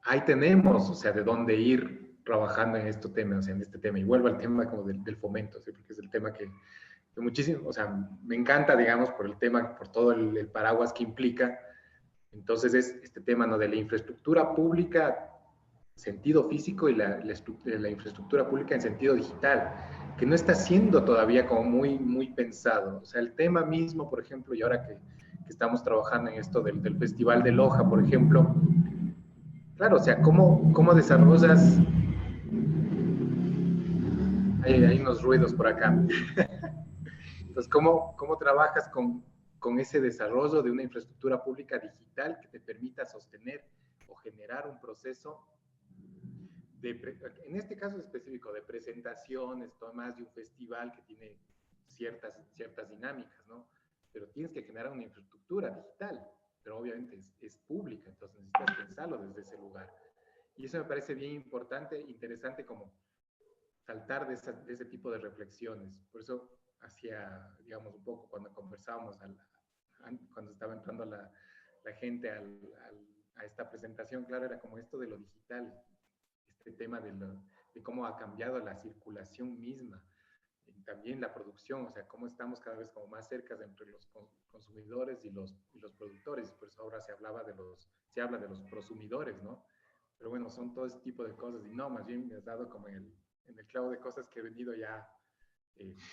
ahí tenemos, o sea, de dónde ir trabajando en este tema, o sea, en este tema. Y vuelvo al tema como del fomento, ¿sí? Porque es el tema que muchísimo, o sea, me encanta, digamos, por el tema, por todo el paraguas que implica. Entonces es este tema, ¿no? De la infraestructura pública en sentido físico y la infraestructura pública en sentido digital, que no está siendo todavía como muy pensado. O sea, el tema mismo, por ejemplo, y ahora que estamos trabajando en esto del Festival de Loja, por ejemplo, claro, o sea, ¿cómo desarrollas? Hay unos ruidos por acá. Entonces, ¿cómo trabajas con ese desarrollo de una infraestructura pública digital que te permita sostener o generar un proceso en este caso específico, de presentaciones, más de un festival que tiene ciertas dinámicas, ¿no? Pero tienes que generar una infraestructura digital, pero obviamente es pública, entonces necesitas pensarlo desde ese lugar. Y eso me parece bien importante, interesante, como saltar de ese tipo de reflexiones. Por eso hacía, digamos, un poco cuando conversábamos, cuando estaba entrando la gente a esta presentación, claro, era como esto de lo digital, este tema de cómo ha cambiado la circulación misma, y también la producción, o sea, cómo estamos cada vez como más cerca entre los consumidores y los productores. Por eso ahora se habla de los prosumidores, ¿no? Pero bueno, son todo ese tipo de cosas, y no, más bien me has dado como en el clavo de cosas que he venido ya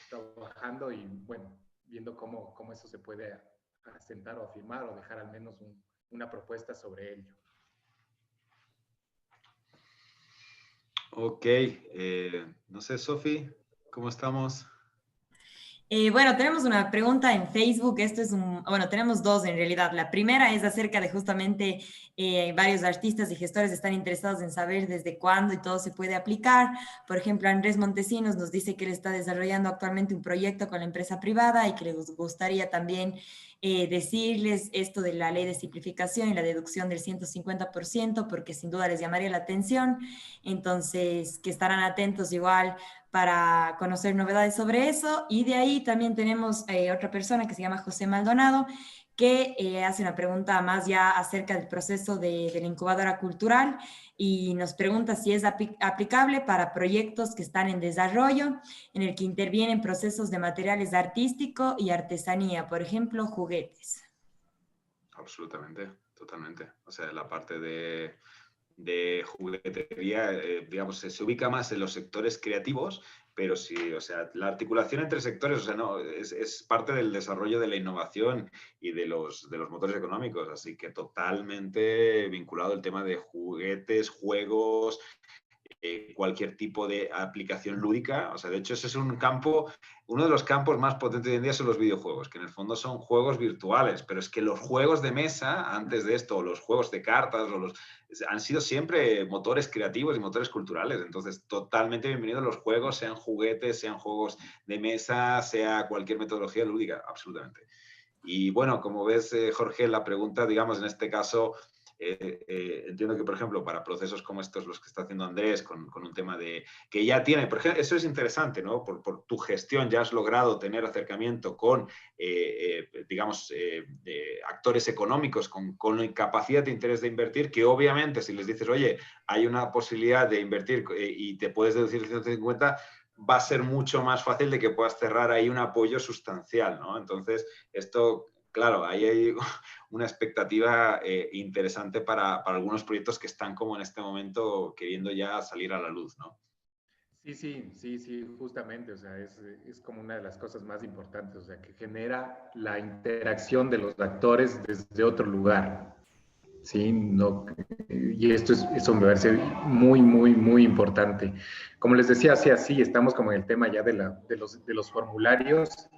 trabajando y, bueno, viendo cómo eso se puede asentar o afirmar o dejar al menos una propuesta sobre ello. Ok, no sé, Sofi, ¿cómo estamos? Bueno, tenemos una pregunta en Facebook. Bueno, tenemos dos en realidad. La primera es acerca de justamente varios artistas y gestores están interesados en saber desde cuándo y todo se puede aplicar. Por ejemplo, Andrés Montesinos nos dice que él está desarrollando actualmente un proyecto con la empresa privada y que les gustaría también decirles esto de la ley de simplificación y la deducción del 150%, porque sin duda les llamaría la atención. Entonces, que estarán atentos igual para conocer novedades sobre eso. Y de ahí también tenemos otra persona que se llama José Maldonado, que hace una pregunta más ya acerca del proceso de la incubadora cultural y nos pregunta si es aplicable para proyectos que están en desarrollo, en el que intervienen procesos de materiales artísticos y artesanía, por ejemplo, juguetes. Absolutamente, totalmente. O sea, la parte de juguetería, digamos, se ubica más en los sectores creativos, pero sí, o sea, la articulación entre sectores, o sea, no, es parte del desarrollo de la innovación y de los motores económicos, así que totalmente vinculado el tema de juguetes, juegos, cualquier tipo de aplicación lúdica. O sea, de hecho, ese es un campo, uno de los campos más potentes hoy en día son los videojuegos, que en el fondo son juegos virtuales, pero es que los juegos de mesa, antes de esto, los juegos de cartas, han sido siempre motores creativos y motores culturales. Entonces, totalmente bienvenidos los juegos, sean juguetes, sean juegos de mesa, sea cualquier metodología lúdica, absolutamente. Y bueno, como ves, Jorge, la pregunta, digamos, en este caso, entiendo que, por ejemplo, para procesos como estos, los que está haciendo Andrés, con un tema de que ya tiene, por ejemplo, eso es interesante, ¿no? Por tu gestión ya has logrado tener acercamiento con, digamos, actores económicos con capacidad de interés de invertir, que obviamente si les dices, oye, hay una posibilidad de invertir y te puedes deducir 150, va a ser mucho más fácil de que puedas cerrar ahí un apoyo sustancial, ¿no? Entonces, esto, claro, ahí hay una expectativa interesante para algunos proyectos que están como en este momento queriendo ya salir a la luz, ¿no? Sí, justamente, o sea, es como una de las cosas más importantes, o sea, que genera la interacción de los actores desde otro lugar, ¿sí? No, y eso me parece muy importante. Como les decía, así estamos como en el tema ya de los formularios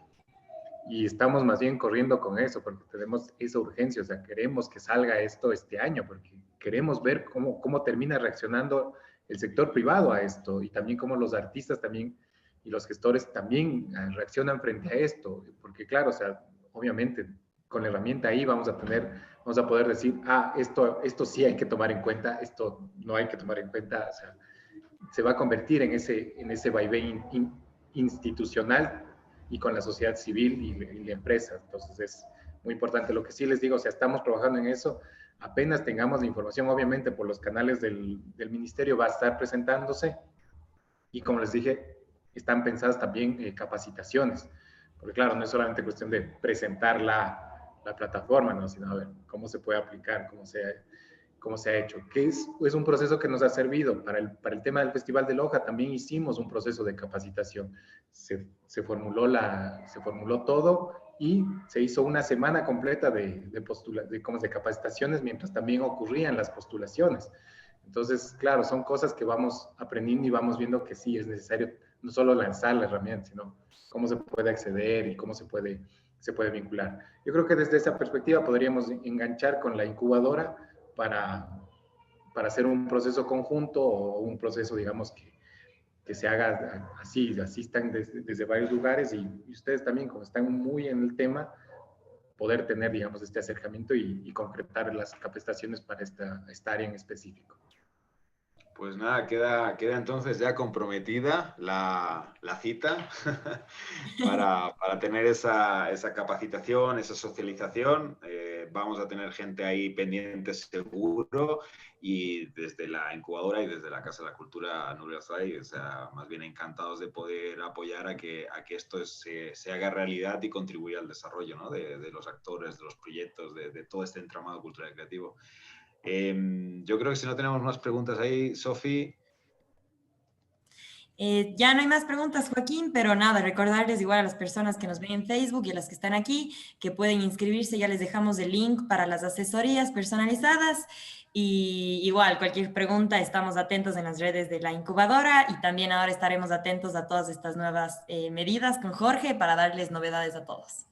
y estamos más bien corriendo con eso porque tenemos esa urgencia, o sea, queremos que salga esto este año porque queremos ver cómo termina reaccionando el sector privado a esto y también cómo los artistas también y los gestores también reaccionan frente a esto, porque claro, o sea, obviamente con la herramienta ahí vamos a poder decir, esto sí hay que tomar en cuenta, esto no hay que tomar en cuenta, o sea, se va a convertir en ese vaivén institucional y con la sociedad civil y la empresa. Entonces es muy importante. Lo que sí les digo, o sea, estamos trabajando en eso. Apenas tengamos la información, obviamente por los canales del ministerio va a estar presentándose y como les dije, están pensadas también capacitaciones, porque claro, no es solamente cuestión de presentar la plataforma, ¿no? Sino a ver cómo se puede aplicar, cómo se ha hecho, que es un proceso que nos ha servido para el tema del Festival de Loja. También hicimos un proceso de capacitación, se formuló todo y se hizo una semana completa de capacitaciones mientras también ocurrían las postulaciones. Entonces, claro, son cosas que vamos aprendiendo y vamos viendo que sí es necesario no solo lanzar la herramienta, sino cómo se puede acceder y cómo se puede vincular. Yo creo que desde esa perspectiva podríamos enganchar con la incubadora para hacer un proceso conjunto o un proceso, digamos, que se haga así, asistan desde varios lugares y ustedes también, como están muy en el tema, poder tener, digamos, este acercamiento y concretar las capacitaciones para esta área en específico. Pues nada, queda entonces ya comprometida la cita para tener esa capacitación, esa socialización. Vamos a tener gente ahí pendiente seguro y desde la incubadora y desde la Casa de la Cultura Nuria Zay, o sea, más bien encantados de poder apoyar a que esto se haga realidad y contribuya al desarrollo, ¿no? de los actores, de los proyectos, de todo este entramado cultural y creativo. Yo creo que si no tenemos más preguntas ahí, Sofi. Ya no hay más preguntas, Joaquín, pero nada, recordarles igual a las personas que nos ven en Facebook y a las que están aquí que pueden inscribirse, ya les dejamos el link para las asesorías personalizadas y igual cualquier pregunta estamos atentos en las redes de la incubadora y también ahora estaremos atentos a todas estas nuevas medidas con Jorge para darles novedades a todos.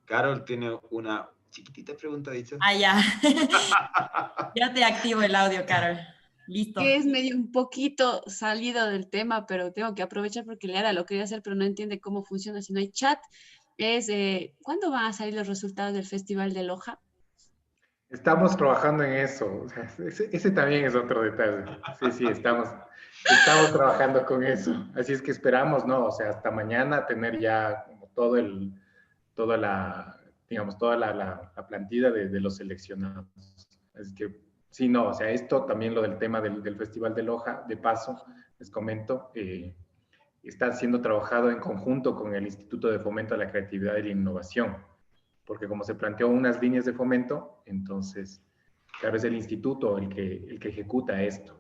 Carol tiene una chiquitita pregunta, dicho. Ya. Ya te activo el audio, Carol. Listo. Que es medio un poquito salido del tema, pero tengo que aprovechar porque Leara lo quería hacer, pero no entiende cómo funciona si no hay chat. ¿Cuándo van a salir los resultados del Festival de Loja? Estamos trabajando en eso. Ese también es otro detalle. Sí, estamos trabajando con eso. Así es que esperamos, ¿no? O sea, hasta mañana tener ya como toda la plantilla de los seleccionados. Así que sí, no, o sea, esto también lo del tema del Festival de Loja, de paso, les comento, está siendo trabajado en conjunto con el Instituto de Fomento a la Creatividad y la Innovación, porque como se planteó unas líneas de fomento, entonces, claro, es el instituto el que ejecuta esto.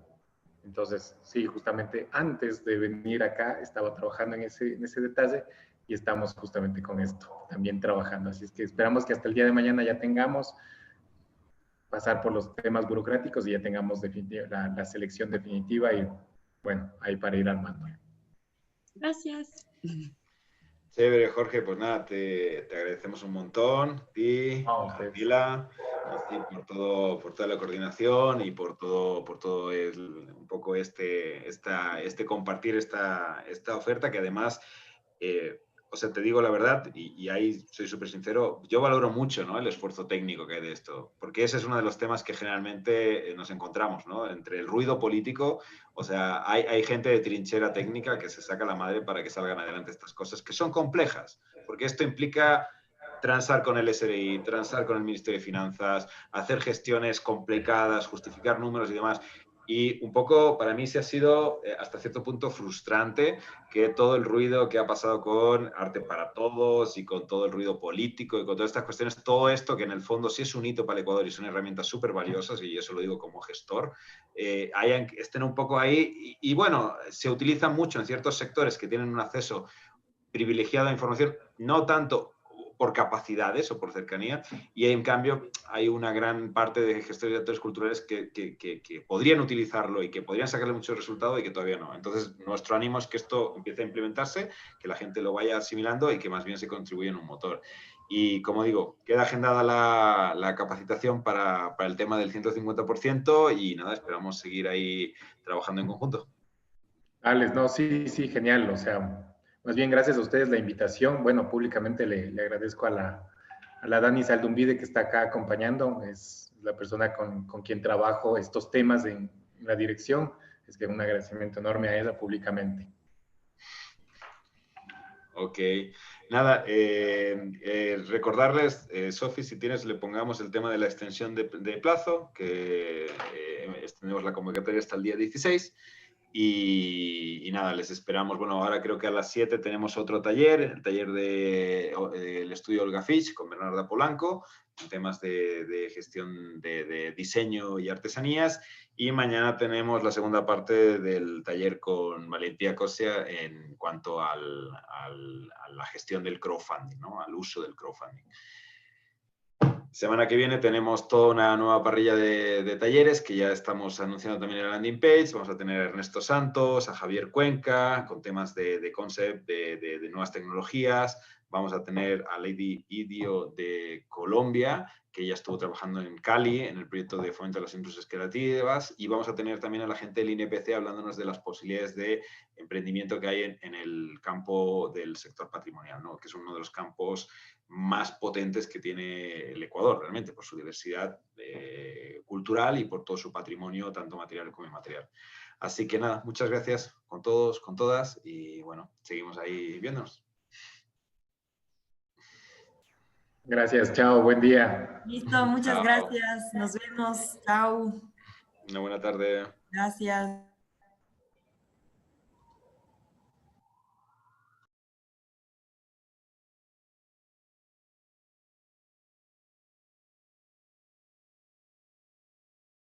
Entonces, sí, justamente antes de venir acá estaba trabajando en ese detalle y estamos justamente con esto, también trabajando. Así es que esperamos que hasta el día de mañana ya tengamos pasar por los temas burocráticos y ya tengamos la selección definitiva y bueno, ahí para ir armando. Gracias. Chévere, Jorge, pues nada, te agradecemos un montón, a ti, a Dila, por toda la coordinación y por todo un poco este compartir esta oferta que además, o sea, te digo la verdad, y ahí soy súper sincero, yo valoro mucho, ¿no?, el esfuerzo técnico que hay de esto, porque ese es uno de los temas que generalmente nos encontramos, ¿no?, entre el ruido político. O sea, hay gente de trinchera técnica que se saca la madre para que salgan adelante estas cosas, que son complejas, porque esto implica transar con el SRI, transar con el Ministerio de Finanzas, hacer gestiones complicadas, justificar números y demás. Y un poco, para mí, se ha sido hasta cierto punto frustrante que todo el ruido que ha pasado con Arte para Todos y con todo el ruido político y con todas estas cuestiones, todo esto que en el fondo sí es un hito para el Ecuador y son herramientas súper valiosas, y eso lo digo como gestor, estén un poco ahí. Y bueno, se utilizan mucho en ciertos sectores que tienen un acceso privilegiado a información, no tanto por capacidades o por cercanía, y en cambio hay una gran parte de gestores de actores culturales que podrían utilizarlo y que podrían sacarle mucho resultado y que todavía no. Entonces, nuestro ánimo es que esto empiece a implementarse, que la gente lo vaya asimilando y que más bien se contribuya en un motor. Y como digo, queda agendada la capacitación para el tema del 150% y nada, esperamos seguir ahí trabajando en conjunto. Alex, no, sí, genial. O sea, más bien gracias a ustedes la invitación. Bueno, públicamente le agradezco a la Dani Saldumbide que está acá acompañando. Es la persona con quien trabajo estos temas en la dirección. Es que un agradecimiento enorme a ella públicamente. Ok, nada, recordarles, Sofi, si tienes, le pongamos el tema de la extensión de plazo, que extendemos la convocatoria hasta el día 16. Y nada, les esperamos. Bueno, ahora creo que a las 7 tenemos otro taller, el taller del estudio Olga Fitch con Bernarda Polanco, en temas de gestión de diseño y artesanías. Y mañana tenemos la segunda parte del taller con Valentía Cosia en cuanto a la gestión del crowdfunding, ¿no?, al uso del crowdfunding. Semana que viene tenemos toda una nueva parrilla de talleres que ya estamos anunciando también en la landing page. Vamos a tener a Ernesto Santos, a Javier Cuenca, con temas de concept, de nuevas tecnologías. Vamos a tener a Lady Idio de Colombia, que ya estuvo trabajando en Cali, en el proyecto de fomento de las industrias creativas. Y vamos a tener también a la gente del INPC hablándonos de las posibilidades de emprendimiento que hay en el campo del sector patrimonial, ¿no?, que es uno de los campos más potentes que tiene el Ecuador, realmente, por su diversidad cultural y por todo su patrimonio, tanto material como inmaterial. Así que nada, muchas gracias con todos, con todas, y bueno, seguimos ahí viéndonos. Gracias, chao, buen día. Listo, muchas Chao. gracias. Nos vemos. Chao. Una buena tarde. Gracias.